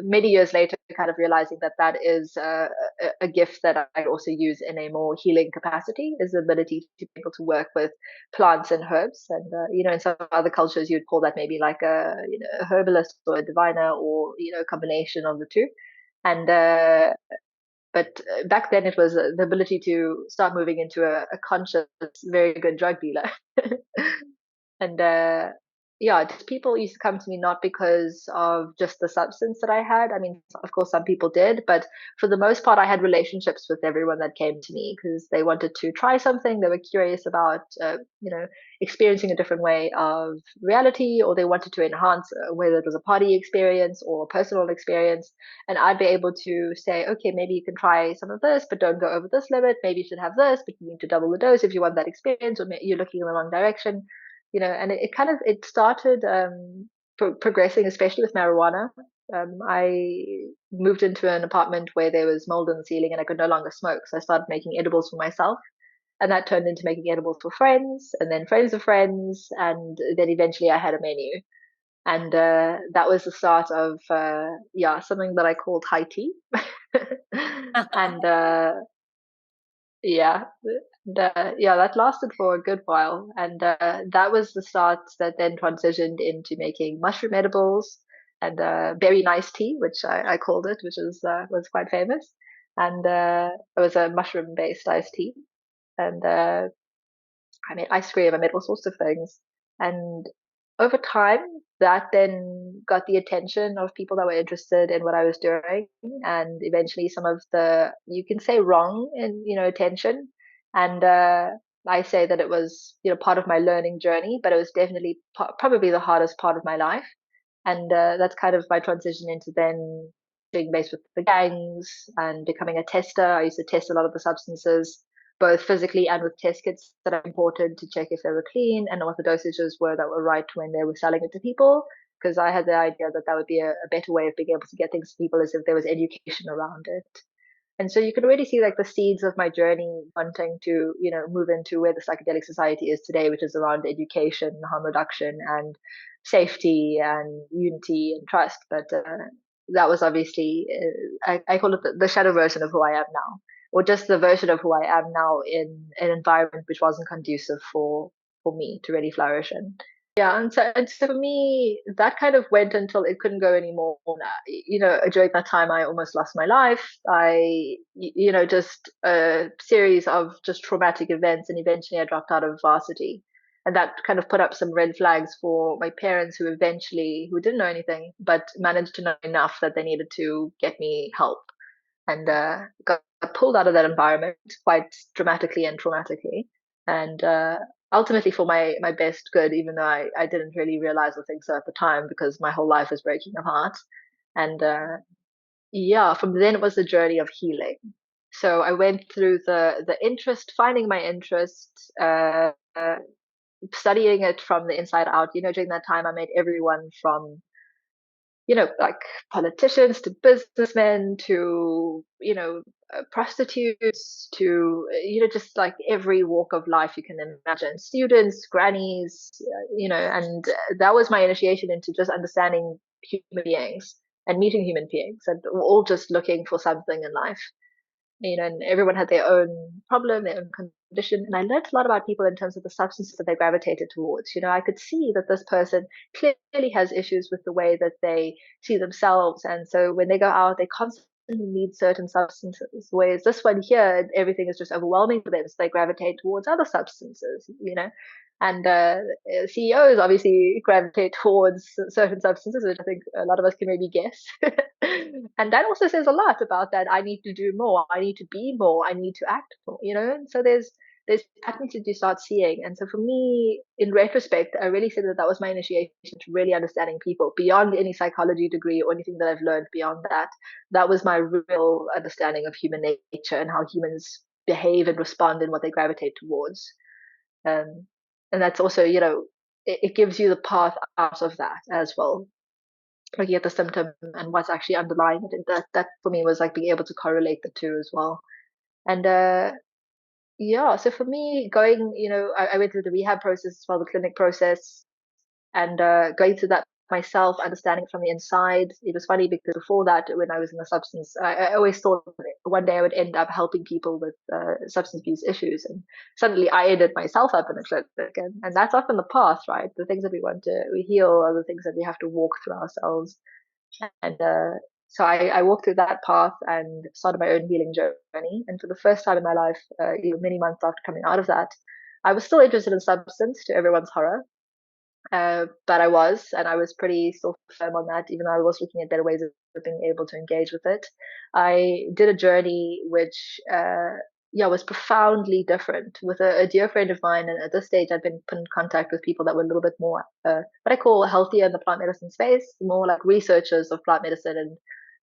many years later, kind of realizing that that is a gift that I also use in a more healing capacity, is the ability to be able to work with plants and herbs. And in some other cultures, you'd call that maybe like a herbalist or a diviner, or a combination of the two. And but back then, it was the ability to start moving into a conscious, very good drug dealer. And yeah, just people used to come to me not because of just the substance that I had. I mean, of course, some people did, but for the most part, I had relationships with everyone that came to me because they wanted to try something. They were curious about, experiencing a different way of reality, or they wanted to enhance whether it was a party experience or a personal experience. And I'd be able to say, okay, maybe you can try some of this, but don't go over this limit. Maybe you should have this, but you need to double the dose if you want that experience, or you're looking in the wrong direction. And it started progressing, especially with marijuana. I moved into an apartment where there was mold in the ceiling and I could no longer smoke, so I started making edibles for myself, and that turned into making edibles for friends, and then friends of friends, and then eventually I had a menu. And that was the start of something that I called high tea. And yeah, that lasted for a good while, and that was the start that then transitioned into making mushroom edibles and berry nice tea, which I called it, which was quite famous. And it was a mushroom based iced tea, and I made ice cream, I made all sorts of things. And over time, that then got the attention of people that were interested in what I was doing. And eventually some of the, you can say wrong in, attention. And I say that it was, part of my learning journey, but it was definitely probably the hardest part of my life. And that's kind of my transition into then being based with the gangs and becoming a tester. I used to test a lot of the substances, both physically and with test kits that are imported, to check if they were clean and what the dosages were that were right when they were selling it to people. Because I had the idea that that would be a better way of being able to get things to people, is if there was education around it. And so you can already see like the seeds of my journey wanting to, move into where the psychedelic society is today, which is around education, harm reduction, and safety and unity and trust. But that was obviously, I call it the shadow version of who I am now, or just the version of who I am now in an environment which wasn't conducive for me to really flourish in. Yeah, and so for me, that kind of went until it couldn't go anymore. During that time, I almost lost my life. Just a series of just traumatic events, and eventually I dropped out of varsity. And that kind of put up some red flags for my parents, who didn't know anything, but managed to know enough that they needed to get me help, and got pulled out of that environment quite dramatically and traumatically. And ultimately for my best good, even though I didn't really realize or think so at the time because my whole life was breaking apart. And yeah, from then it was the journey of healing. So I went through the interest, finding my interest, studying it from the inside out. During that time, I met everyone from like politicians to businessmen to, prostitutes to, just like every walk of life you can imagine, students, grannies, and that was my initiation into just understanding human beings and meeting human beings and all just looking for something in life. And everyone had their own problem, their own condition. And I learned a lot about people in terms of the substances that they gravitated towards. I could see that this person clearly has issues with the way that they see themselves. And so when they go out, they constantly need certain substances. Whereas this one here, everything is just overwhelming for them. So they gravitate towards other substances. And CEOs obviously gravitate towards certain substances, which I think a lot of us can maybe guess. And that also says a lot about that. I need to do more. I need to be more. I need to act more. And so there's patterns that you start seeing. And so for me, in retrospect, I really said that was my initiation to really understanding people beyond any psychology degree or anything that I've learned beyond that. That was my real understanding of human nature and how humans behave and respond and what they gravitate towards. Um, and that's also, it gives you the path out of that as well, looking at the symptom and what's actually underlying it. And that for me was like being able to correlate the two as well. And yeah, so for me, going, I went through the rehab process as well, the clinic process, and going through that myself, understanding it from the inside. It was funny because before that, when I was in the substance, I always thought one day I would end up helping people with substance abuse issues, and suddenly I ended myself up in a clinic, and that's often the path, right? The things that we heal are the things that we have to walk through ourselves, and so I walked through that path and started my own healing journey. And for the first time in my life, many months after coming out of that, I was still interested in substance, to everyone's horror. But and I was pretty still firm on that, even though I was looking at better ways of being able to engage with it. I did a journey which, yeah, was profoundly different with a dear friend of mine. And at this stage, I'd been put in contact with people that were a little bit more, what I call healthier in the plant medicine space, more like researchers of plant medicine and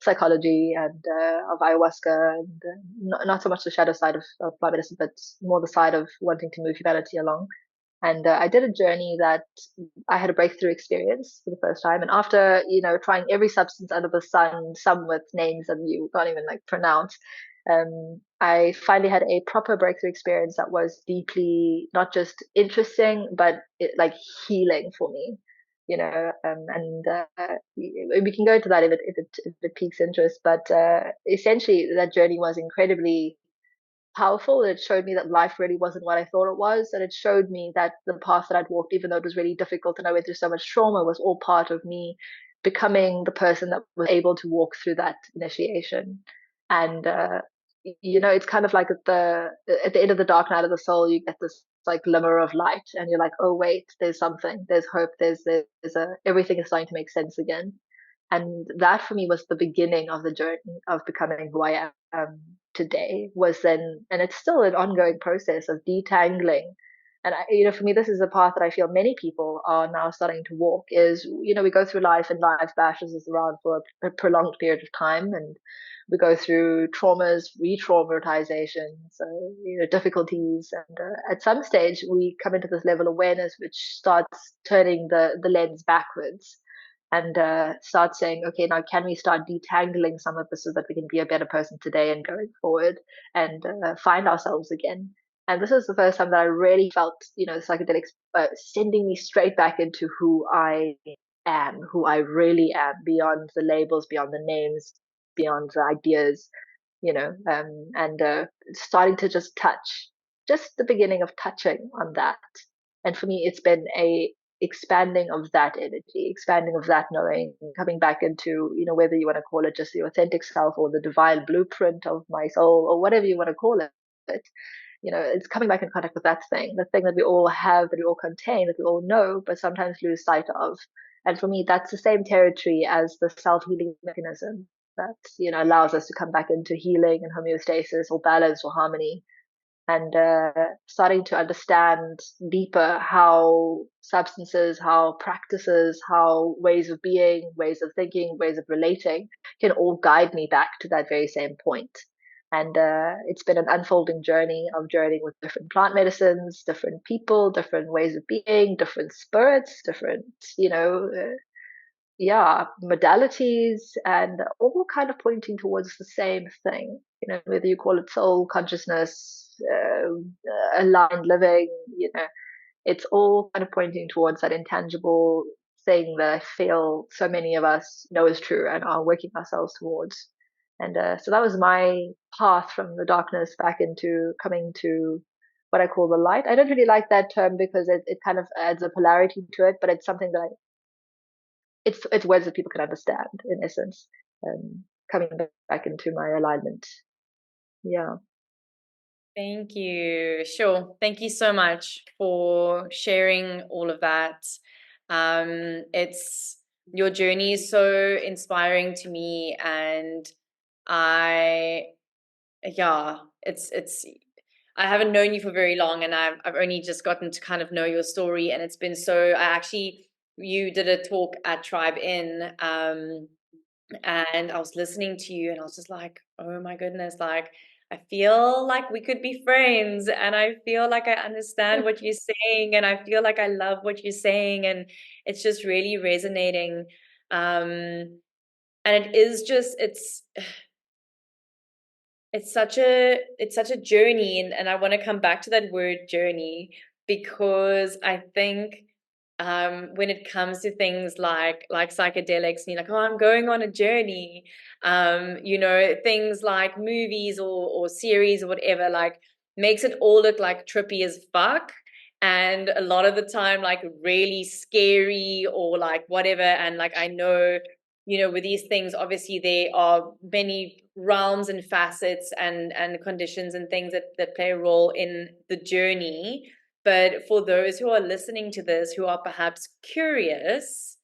psychology and of ayahuasca, and not so much the shadow side of plant medicine, but more the side of wanting to move humanity along. And I did a journey that I had a breakthrough experience for the first time. And after, trying every substance under the sun, some with names that you can't even like pronounce, I finally had a proper breakthrough experience that was deeply not just interesting, but like healing for me. And we can go into that if it piques interest. But essentially, that journey was incredibly powerful. It showed me that life really wasn't what I thought it was. And it showed me that the path that I'd walked, even though it was really difficult and I went through so much trauma, was all part of me becoming the person that was able to walk through that initiation. And, it's kind of like at the end of the dark night of the soul, you get this like glimmer of light and you're like, oh, wait, there's something, there's hope, everything is starting to make sense again. And that for me was the beginning of the journey of becoming who I am today. Was then, and it's still an ongoing process of detangling. And for me, this is a path that I feel many people are now starting to walk. Is we go through life and life bashes us around for a prolonged period of time, and we go through traumas, re-traumatizations, difficulties, and at some stage we come into this level of awareness, which starts turning the lens backwards and start saying, okay, now can we start detangling some of this so that we can be a better person today and going forward and find ourselves again. And this is the first time that I really felt, psychedelics sending me straight back into who I am, who I really am, beyond the labels, beyond the names, beyond the ideas, and starting to just touch, just the beginning of touching on that. And for me, it's been a expanding of that energy, expanding of that knowing, coming back into, whether you want to call it just the authentic self or the divine blueprint of my soul or whatever you want to call it. It's coming back in contact with that thing, the thing that we all have, that we all contain, that we all know, but sometimes lose sight of. And for me, that's the same territory as the self-healing mechanism that, allows us to come back into healing and homeostasis or balance or harmony. and starting to understand deeper how substances, how practices, how ways of being, ways of thinking, ways of relating can all guide me back to that very same point. And it's been an unfolding journey of journeying with different plant medicines, different people, different ways of being, different spirits, different, yeah, modalities, and all kind of pointing towards the same thing. Whether you call it soul, consciousness, aligned living, it's all kind of pointing towards that intangible thing that I feel so many of us know is true and are working ourselves towards. And so that was my path from the darkness back into coming to what I call the light. I don't really like that term because it kind of adds a polarity to it, but it's something that it's words that people can understand in essence. Coming back into my alignment. Yeah. Thank you. Sure. Thank you so much for sharing all of that. It's your journey is so inspiring to me, and I, yeah, it's I haven't known you for very long, and I've only just gotten to kind of know your story, and it's been so. You did a talk at Tribe Inn, and I was listening to you, and I was just like, oh my goodness, like I feel like we could be friends, and I feel like I understand what you're saying, and I feel like I love what you're saying, and it's just really resonating. And it is just it's such a journey, and I want to come back to that word journey, because I think when it comes to things like psychedelics, and you're like, oh, I'm going on a journey, things like movies or series or whatever, like makes it all look like trippy as fuck, and a lot of the time like really scary or like whatever. And like I know, with these things, obviously there are many realms and facets and conditions and things that play a role in the journey. But for those who are listening to this, who are perhaps curious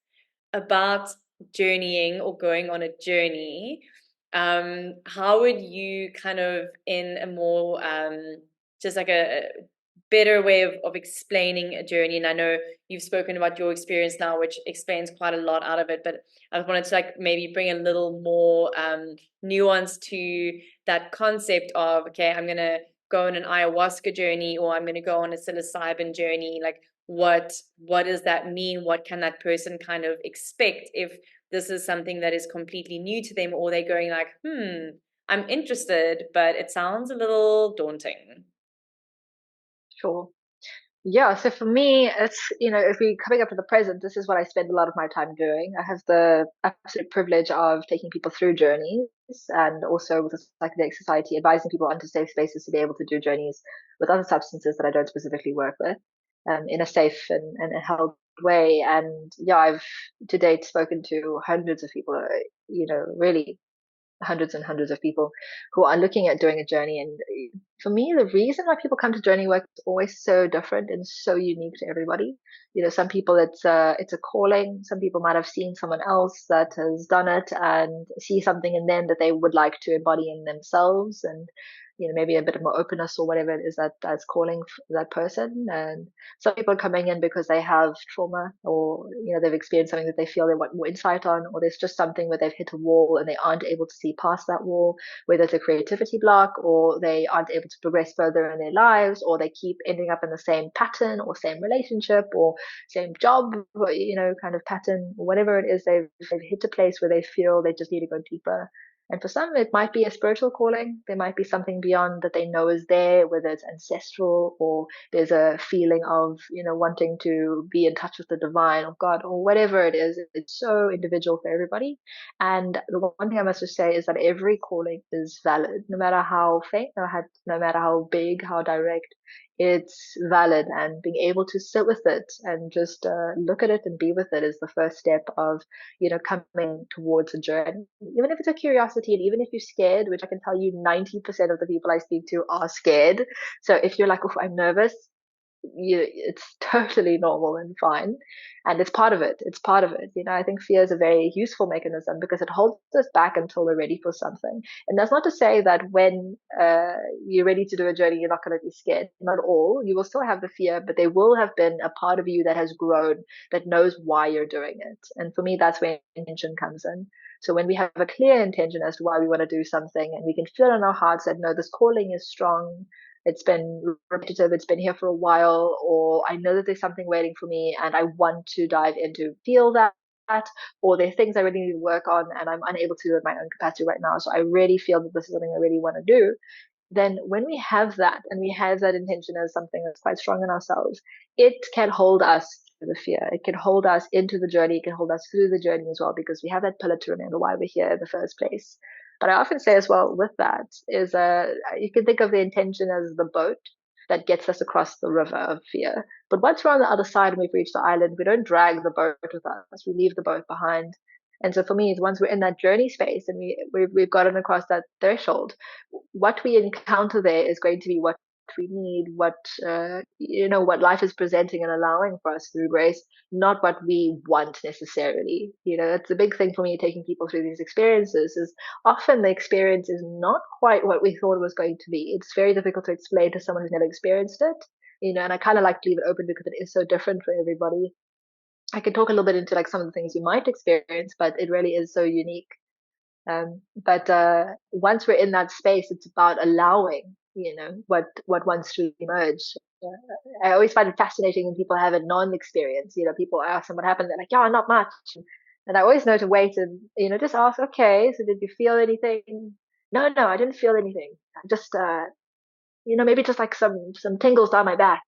about journeying or going on a journey, how would you kind of, in a more just like a better way of explaining a journey? And I know you've spoken about your experience now, which explains quite a lot out of it, but I wanted to like maybe bring a little more nuance to that concept of, okay, I'm gonna go on an ayahuasca journey, or I'm gonna go on a psilocybin journey. Like what does that mean? What can that person kind of expect if this is something that is completely new to them, or they're going like, I'm interested, but it sounds a little daunting. Sure. Yeah, so for me, it's, if we're coming up to the present, this is what I spend a lot of my time doing. I have the absolute privilege of taking people through journeys, and also with the Psychedelic Society, advising people onto safe spaces to be able to do journeys with other substances that I don't specifically work with, in a safe and a held way. And yeah, I've to date spoken to hundreds of people, really hundreds and hundreds of people who are looking at doing a journey. And for me, the reason why people come to journey work is always so different and so unique to everybody. Some people it's a calling. Some people might have seen someone else that has done it and see something in them that they would like to embody in themselves, and maybe a bit more openness or whatever it is that's calling that person. And some people are coming in because they have trauma, or they've experienced something that they feel they want more insight on, or there's just something where they've hit a wall and they aren't able to see past that wall, whether it's a creativity block, or they aren't able to progress further in their lives, or they keep ending up in the same pattern or same relationship or same job, or, kind of pattern, or whatever it is. They've hit a place where they feel they just need to go deeper. And for some, it might be a spiritual calling. There might be something beyond that they know is there, whether it's ancestral, or there's a feeling of, wanting to be in touch with the divine or God or whatever it is. It's so individual for everybody. And the one thing I must just say is that every calling is valid, no matter how faint, no matter how big, how direct. It's valid, and being able to sit with it and just look at it and be with it is the first step of coming towards a journey. Even if it's a curiosity, and even if you're scared, which I can tell you 90% of the people I speak to are scared. So if you're like, oh, I'm nervous, it's totally normal and fine, and it's part of it. It's part of it. I think fear is a very useful mechanism because it holds us back until we're ready for something. And that's not to say that when you're ready to do a journey, you're not going to be scared. Not all. You will still have the fear, but there will have been a part of you that has grown, that knows why you're doing it. And for me, that's where intention comes in. So when we have a clear intention as to why we want to do something, and we can feel in our hearts that no, this calling is strong, it's been repetitive, it's been here for a while, or I know that there's something waiting for me and I want to dive into feel that, or there are things I really need to work on and I'm unable to do in my own capacity right now. So I really feel that this is something I really want to do. Then when we have that and we have that intention as something that's quite strong in ourselves, it can hold us through the fear. It can hold us into the journey. It can hold us through the journey as well, because we have that pillar to remember why we're here in the first place. But I often say as well with that is you can think of the intention as the boat that gets us across the river of fear. But once we're on the other side and we've reached the island, we don't drag the boat with us. We leave the boat behind. And so for me, once we're in that journey space and we've gotten across that threshold, what we encounter there is going to be what we need, what life is presenting and allowing for us through grace, not what we want necessarily. That's the big thing for me taking people through these experiences is often the experience is not quite what we thought it was going to be. It's very difficult to explain to someone who's never experienced it, and I kind of like to leave it open because it is so different for everybody. I can talk a little bit into like some of the things you might experience, but it really is so unique. But once we're in that space, it's about allowing, what wants to emerge. I always find it fascinating when people have a non-experience. People ask them what happened, they're like, "Yeah, not much," and I always know to wait and just ask, "Okay, so did you feel anything?" No, no, I didn't feel anything. Just maybe just like some tingles down my back.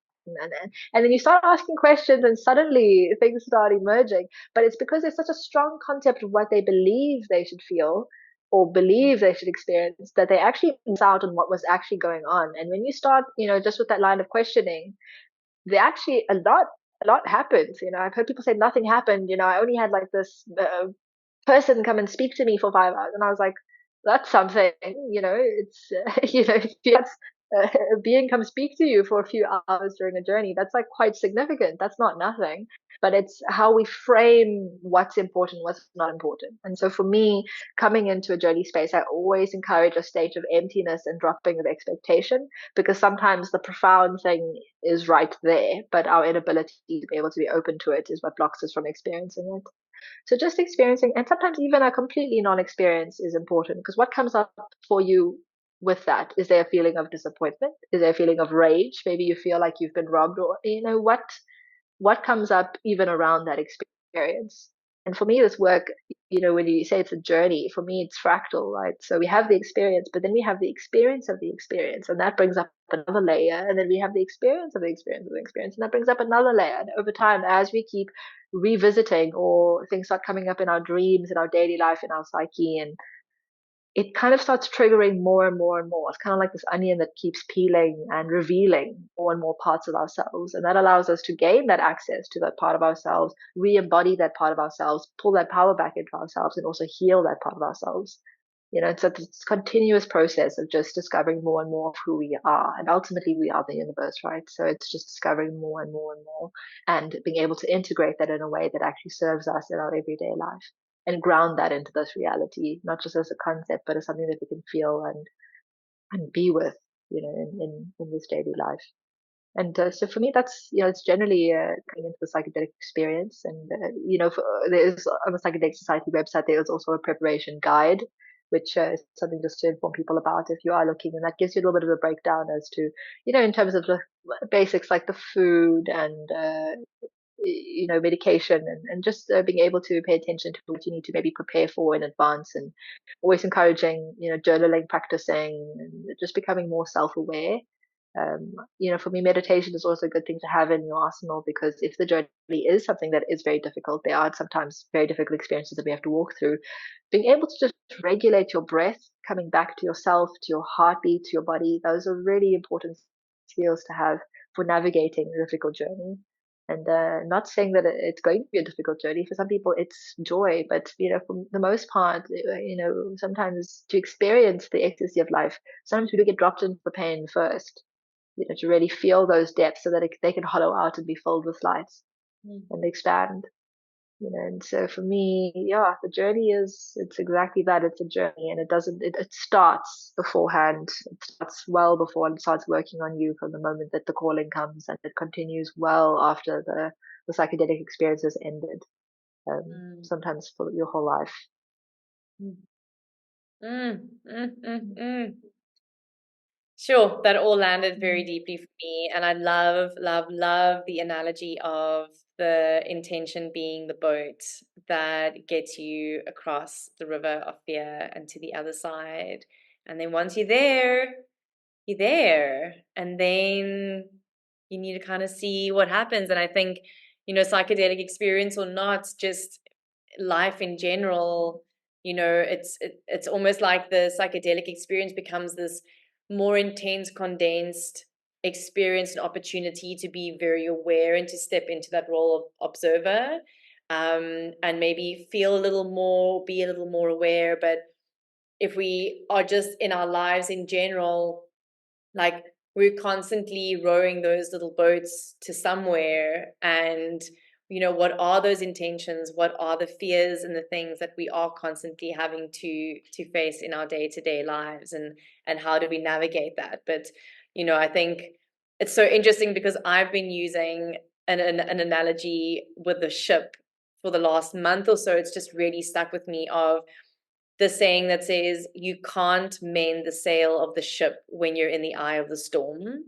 And then you start asking questions and suddenly things start emerging. But it's because there's such a strong concept of what they believe they should feel or believe they should experience that they actually miss out on what was actually going on. And when you start, just with that line of questioning, there actually a lot happens. I've heard people say nothing happened. I only had like this person come and speak to me for 5 hours, and I was like, that's something. It's if you had a being come speak to you for a few hours during a journey, that's like quite significant. That's not nothing, but it's how we frame what's important, what's not important. And so for me, coming into a journey space, I always encourage a state of emptiness and dropping of expectation, because sometimes the profound thing is right there, but our inability to be able to be open to it is what blocks us from experiencing it. So just experiencing, and sometimes even a completely non-experience is important, because what comes up for you with that? Is there a feeling of disappointment? Is there a feeling of rage? Maybe you feel like you've been robbed, or what comes up even around that experience? And for me, this work, when you say it's a journey, for me, it's fractal, right? So we have the experience, but then we have the experience of the experience, and that brings up another layer. And then we have the experience of the experience of the experience, and that brings up another layer. And over time, as we keep revisiting, or things start coming up in our dreams, in our daily life, in our psyche, and it kind of starts triggering more and more and more. It's kind of like this onion that keeps peeling and revealing more and more parts of ourselves. And that allows us to gain that access to that part of ourselves, re-embody that part of ourselves, pull that power back into ourselves, and also heal that part of ourselves. It's a continuous process of just discovering more and more of who we are. And ultimately, we are the universe, right? So it's just discovering more and more and more, and being able to integrate that in a way that actually serves us in our everyday life, and ground that into this reality, not just as a concept, but as something that we can feel and be with, in this daily life. And so for me, that's, it's generally coming into the psychedelic experience. And, there's on the Psychedelic Society website, there is also a preparation guide, which is something just to inform people about if you are looking. And that gives you a little bit of a breakdown as to, in terms of the basics like the food and, medication, and just being able to pay attention to what you need to maybe prepare for in advance, and always encouraging, journaling, practicing, and just becoming more self-aware. For me, meditation is also a good thing to have in your arsenal, because if the journey is something that is very difficult, there are sometimes very difficult experiences that we have to walk through. Being able to just regulate your breath, coming back to yourself, to your heartbeat, to your body, those are really important skills to have for navigating a difficult journey. And not saying that it's going to be a difficult journey. For some people, it's joy. But, for the most part, sometimes to experience the ecstasy of life, sometimes we do get dropped into the pain first. to really feel those depths so that they can hollow out and be filled with light Mm. and expand. And so for me, yeah, the journey it's exactly that. It's a journey, and it starts beforehand. It starts well before and starts working on you from the moment that the calling comes, and it continues well after the psychedelic experience has ended, Mm. sometimes for your whole life. Mm. Mm. Mm. Mm. Mm. Sure, that all landed very Mm. deeply for me. And I love, love, love the analogy of the intention being the boat that gets you across the river of fear and to the other side. And then once you're there, you're there. And then you need to kind of see what happens. And I think, psychedelic experience or not, just life in general, it's almost like the psychedelic experience becomes this more intense, condensed experience and opportunity to be very aware and to step into that role of observer, and maybe feel a little more, be a little more aware. But if we are just in our lives in general, like we're constantly rowing those little boats to somewhere, and what are those intentions, what are the fears and the things that we are constantly having to face in our day-to-day lives, and how do we navigate that? But I think it's so interesting because I've been using an analogy with the ship for the last month or so. It's just really stuck with me, of the saying that says you can't mend the sail of the ship when you're in the eye of the storm.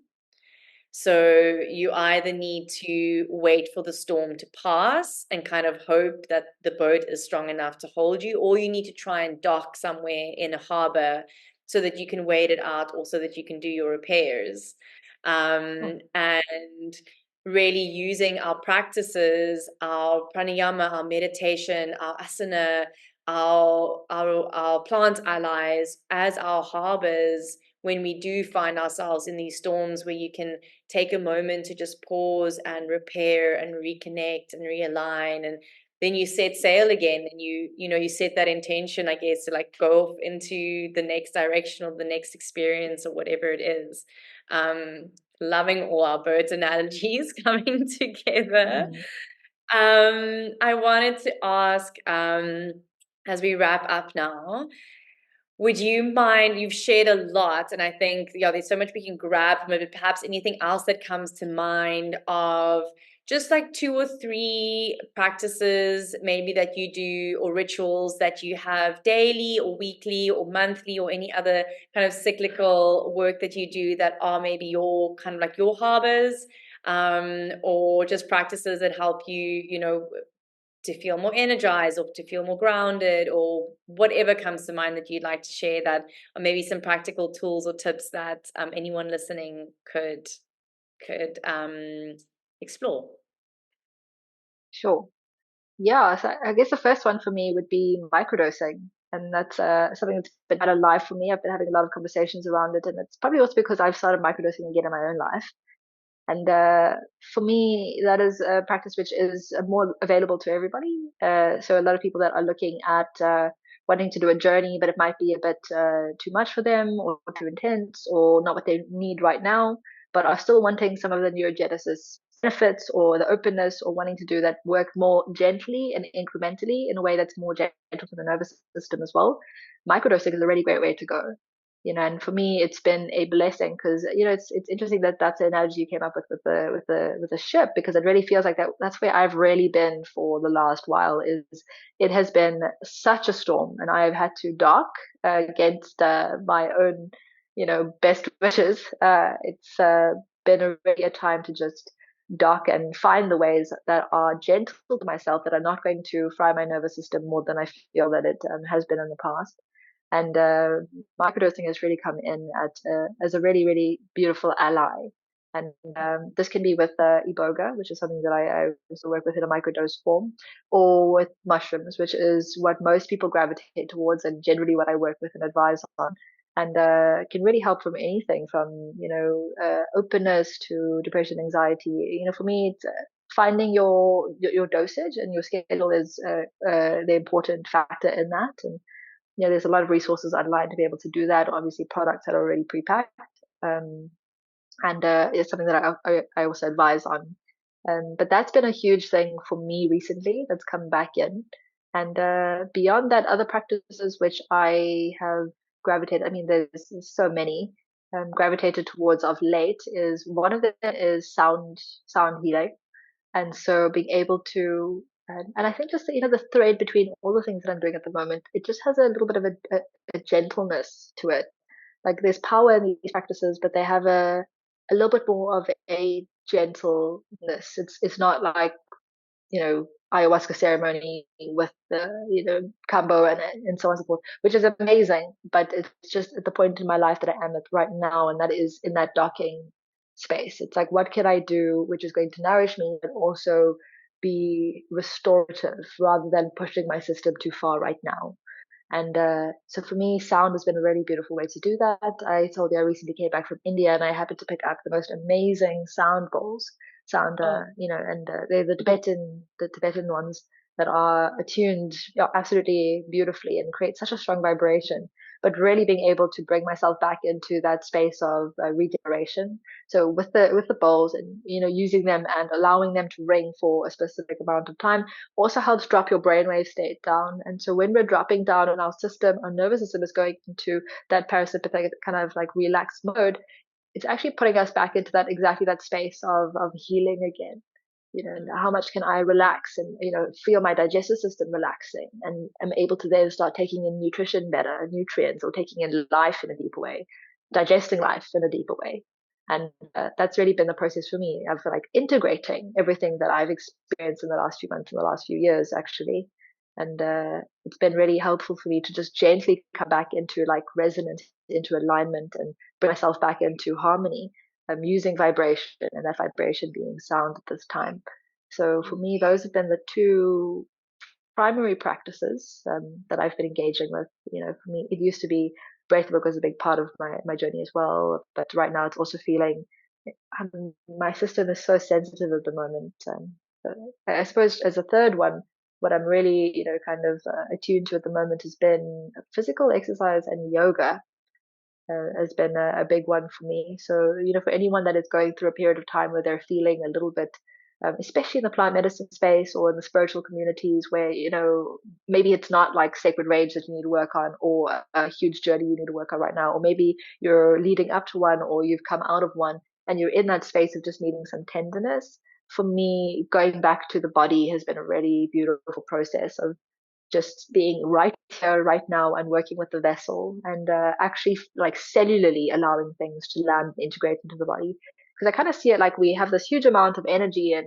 So you either need to wait for the storm to pass and kind of hope that the boat is strong enough to hold you, or you need to try and dock somewhere in a harbor so that you can wait it out, or so that you can do your repairs. And really using our practices, our pranayama, our meditation, our asana, our plant allies as our harbors when we do find ourselves in these storms, where you can take a moment to just pause and repair and reconnect and realign, and then you set sail again, and you set that intention, I guess, to like go off into the next direction or the next experience or whatever it is. Loving all our birds analogies coming together. Mm. I wanted to ask, as we wrap up now, would you mind, you've shared a lot, and I think, there's so much we can grab from it, but perhaps anything else that comes to mind, of just like 2 or 3 practices maybe that you do, or rituals that you have daily or weekly or monthly, or any other kind of cyclical work that you do that are maybe your kind of like your harbors, or just practices that help you, to feel more energized or to feel more grounded, or whatever comes to mind that you'd like to share, that, or maybe some practical tools or tips that anyone listening could explore. Sure. Yeah, so I guess the first one for me would be microdosing. And that's something that's been out of life for me. I've been having a lot of conversations around it. And it's probably also because I've started microdosing again in my own life. And for me, that is a practice which is more available to everybody. So a lot of people that are looking at wanting to do a journey, but it might be a bit too much for them, or too intense, or not what they need right now, but are still wanting some of the neurogenesis benefits, or the openness, or wanting to do that work more gently and incrementally in a way that's more gentle for the nervous system as well. Microdosing is a really great way to go. And for me, it's been a blessing, because it's interesting that that's the analogy you came up with the ship, because it really feels like that's where I've really been for the last while. Is it has been such a storm, and I have had to dock against my own best wishes. It's been really a time to just dock and find the ways that are gentle to myself, that are not going to fry my nervous system more than I feel that it has been in the past. And microdosing has really come in as a really, really beautiful ally. And this can be with iboga, which is something that I also work with in a microdose form, or with mushrooms, which is what most people gravitate towards, and generally what I work with and advise on. And can really help from anything from openness to depression, anxiety. For me, it's finding your dosage, and your schedule is the important factor in that. And there's a lot of resources online to be able to do that. Obviously, products that are already pre-packed. Um, and it's something that I also advise on. But that's been a huge thing for me recently that's come back in. And beyond that, other practices which I have gravitated, I mean, there's so many, gravitated towards of late is one of them is sound healing. And so being able to, and I think just, the thread between all the things that I'm doing at the moment, it just has a little bit of a gentleness to it. Like there's power in these practices, but they have a little bit more of a gentleness. It's not like, ayahuasca ceremony with the, kambo and so on and so forth, which is amazing. But it's just at the point in my life that I am at right now, and that is in that docking space. It's like, what can I do which is going to nourish me, but also be restorative rather than pushing my system too far right now. And so for me, sound has been a really beautiful way to do that. I told you I recently came back from India and I happened to pick up the most amazing sound bowls, Oh, and they're the Tibetan ones that are attuned, absolutely beautifully and create such a strong vibration. But really being able to bring myself back into that space of regeneration. So with the bowls and using them and allowing them to ring for a specific amount of time also helps drop your brainwave state down. And so when we're dropping down in our system, our nervous system is going into that parasympathetic kind of like relaxed mode. It's actually putting us back into that exactly that space of healing again. And how much can I relax and feel my digestive system relaxing, and I'm able to then start taking in nutrition better, nutrients, or taking in life in a deeper way, digesting life in a deeper way. And that's really been the process for me of like integrating everything that I've experienced in the last few months, in the last few years, actually. And it's been really helpful for me to just gently come back into like resonance, into alignment, and bring myself back into harmony. Using vibration, and that vibration being sound at this time. So for me, those have been the two primary practices that I've been engaging with. For me, it used to be breathwork was a big part of my journey as well, but right now it's also feeling my system is so sensitive at the moment. I suppose as a third one, what I'm really, kind of attuned to at the moment has been physical exercise and yoga. Has been a big one for me. So, for anyone that is going through a period of time where they're feeling a little bit, especially in the plant medicine space or in the spiritual communities where, maybe it's not like sacred rage that you need to work on, or a huge journey you need to work on right now, or maybe you're leading up to one or you've come out of one and you're in that space of just needing some tenderness. For me, going back to the body has been a really beautiful process of just being right here, right now, and working with the vessel, and actually like cellularly allowing things to land and integrate into the body. Because I kind of see it like we have this huge amount of energy and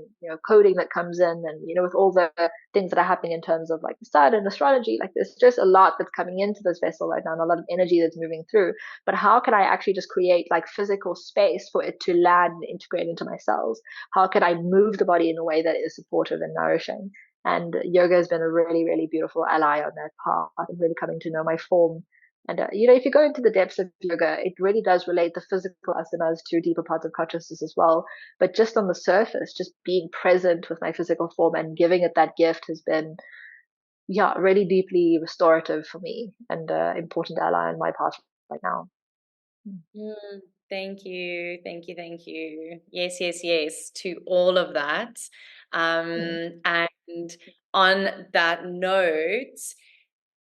coding that comes in, and with all the things that are happening in terms of like the sun and astrology, like there's just a lot that's coming into this vessel right now, and a lot of energy that's moving through. But how can I actually just create like physical space for it to land and integrate into my cells? How can I move the body in a way that is supportive and nourishing? And yoga has been a really, really beautiful ally on that path. I'm really coming to know my form. And, if you go into the depths of yoga, it really does relate the physical asanas to deeper parts of consciousness as well. But just on the surface, just being present with my physical form and giving it that gift has been, yeah, really deeply restorative for me, and important ally on my path right now. mm, thank you, thank you, thank you. Yes, yes, yes to all of that. Mm. And on that note,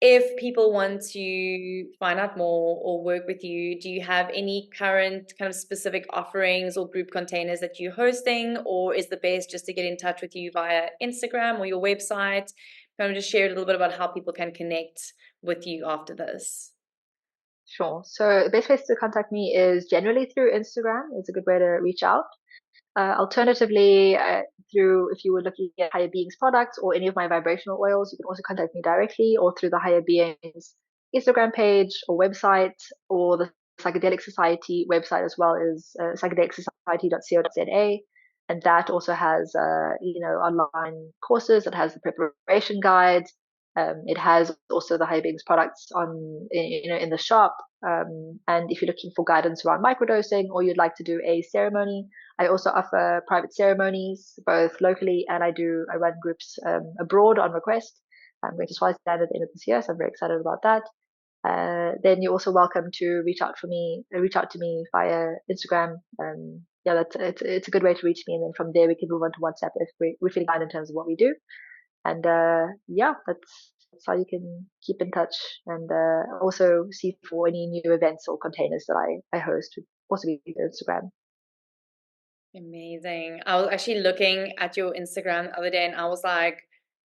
if people want to find out more or work with you, do you have any current kind of specific offerings or group containers that you're hosting, or is the best just to get in touch with you via Instagram or your website? Kind of just share a little bit about how people can connect with you after this. Sure. So the best place to contact me is generally through Instagram. It's a good way to reach out. Alternatively, through if you were looking at Higher Beings products or any of my vibrational oils, you can also contact me directly or through the Higher Beings Instagram page or website, or the Psychedelic Society website as well is psychedelicsociety.co.za. And that also has, online courses. It has the preparation guides. It has also the Higher Beings products in the shop. And if you're looking for guidance around microdosing, or you'd like to do a ceremony, I also offer private ceremonies, both locally, and I run groups abroad on request. I'm going to Swaziland at the end of this year, so I'm very excited about that. then you're also welcome to reach out to me via Instagram. It's a good way to reach me, and then from there we can move on to WhatsApp if we feel aligned in terms of what we do. And that's how you can keep in touch, and also see for any new events or containers that I host would also be Instagram. Amazing. I was actually looking at your Instagram the other day and I was like,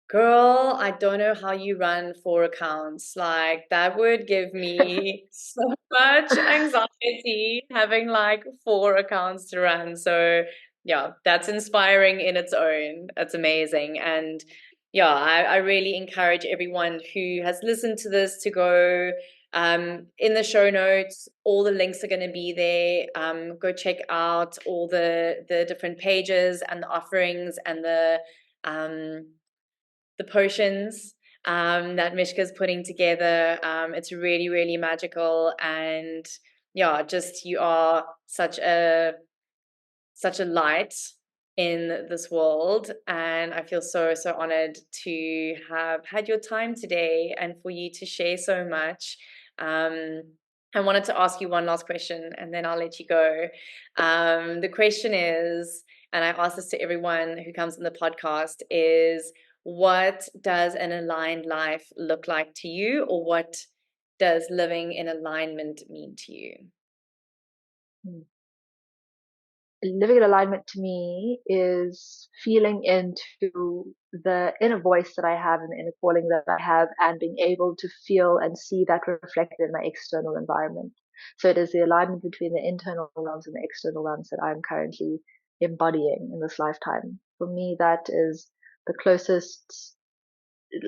girl, I don't know how you run 4 accounts. Like, that would give me so much anxiety having like 4 accounts to run. So, yeah, that's inspiring in its own. That's amazing. And yeah, I really encourage everyone who has listened to this to go in the show notes. All the links are going to be there. Go check out all the different pages and the offerings and the potions that Mishka's putting together. It's really, really magical. And yeah, just you are such a light in this world. And I feel so, so honored to have had your time today and for you to share so much. I wanted to ask you one last question and then I'll let you go. The question is, and I ask this to everyone who comes on the podcast, is what does an aligned life look like to you, or what does living in alignment mean to you? Living in alignment to me is feeling into the inner voice that I have and the inner calling that I have, and being able to feel and see that reflected in my external environment. So it is the alignment between the internal realms and the external realms that I'm currently embodying in this lifetime. For me, that is the closest,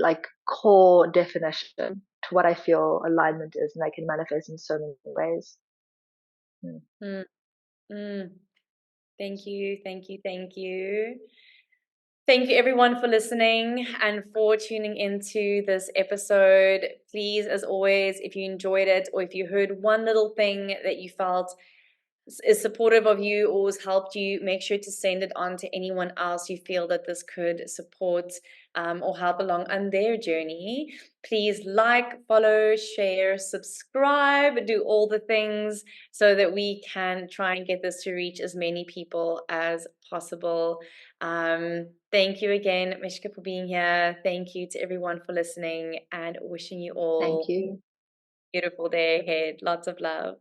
like, core definition to what I feel alignment is, and I can manifest in so many ways. Mm, mm. Thank you, thank you, thank you. Thank you everyone for listening and for tuning into this episode. Please, as always, if you enjoyed it or if you heard one little thing that you felt is supportive of you or has helped you, make sure to send it on to anyone else you feel that this could support or help along on their journey. Please like, follow, share, subscribe, do all the things so that we can try and get this to reach as many people as possible. Thank you again, Mishka, for being here. Thank you to everyone for listening, and wishing you all Thank you. a beautiful day ahead. Lots of love.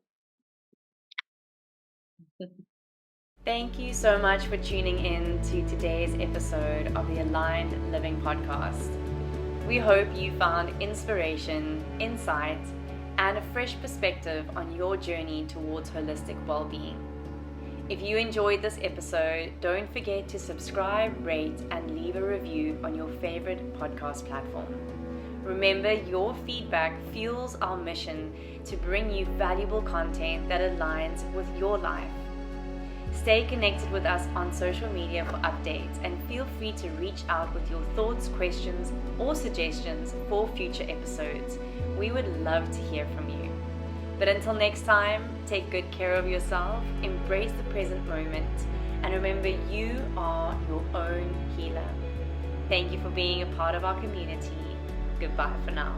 Thank you so much for tuning in to today's episode of the Aligned Living Podcast. We hope you found inspiration, insight, and a fresh perspective on your journey towards holistic well-being. If you enjoyed this episode, don't forget to subscribe, rate, and leave a review on your favorite podcast platform. Remember, your feedback fuels our mission to bring you valuable content that aligns with your life. Stay connected with us on social media for updates, and feel free to reach out with your thoughts, questions, or suggestions for future episodes. We would love to hear from you. But until next time, take good care of yourself, embrace the present moment, and remember, you are your own healer. Thank you for being a part of our community. Goodbye for now.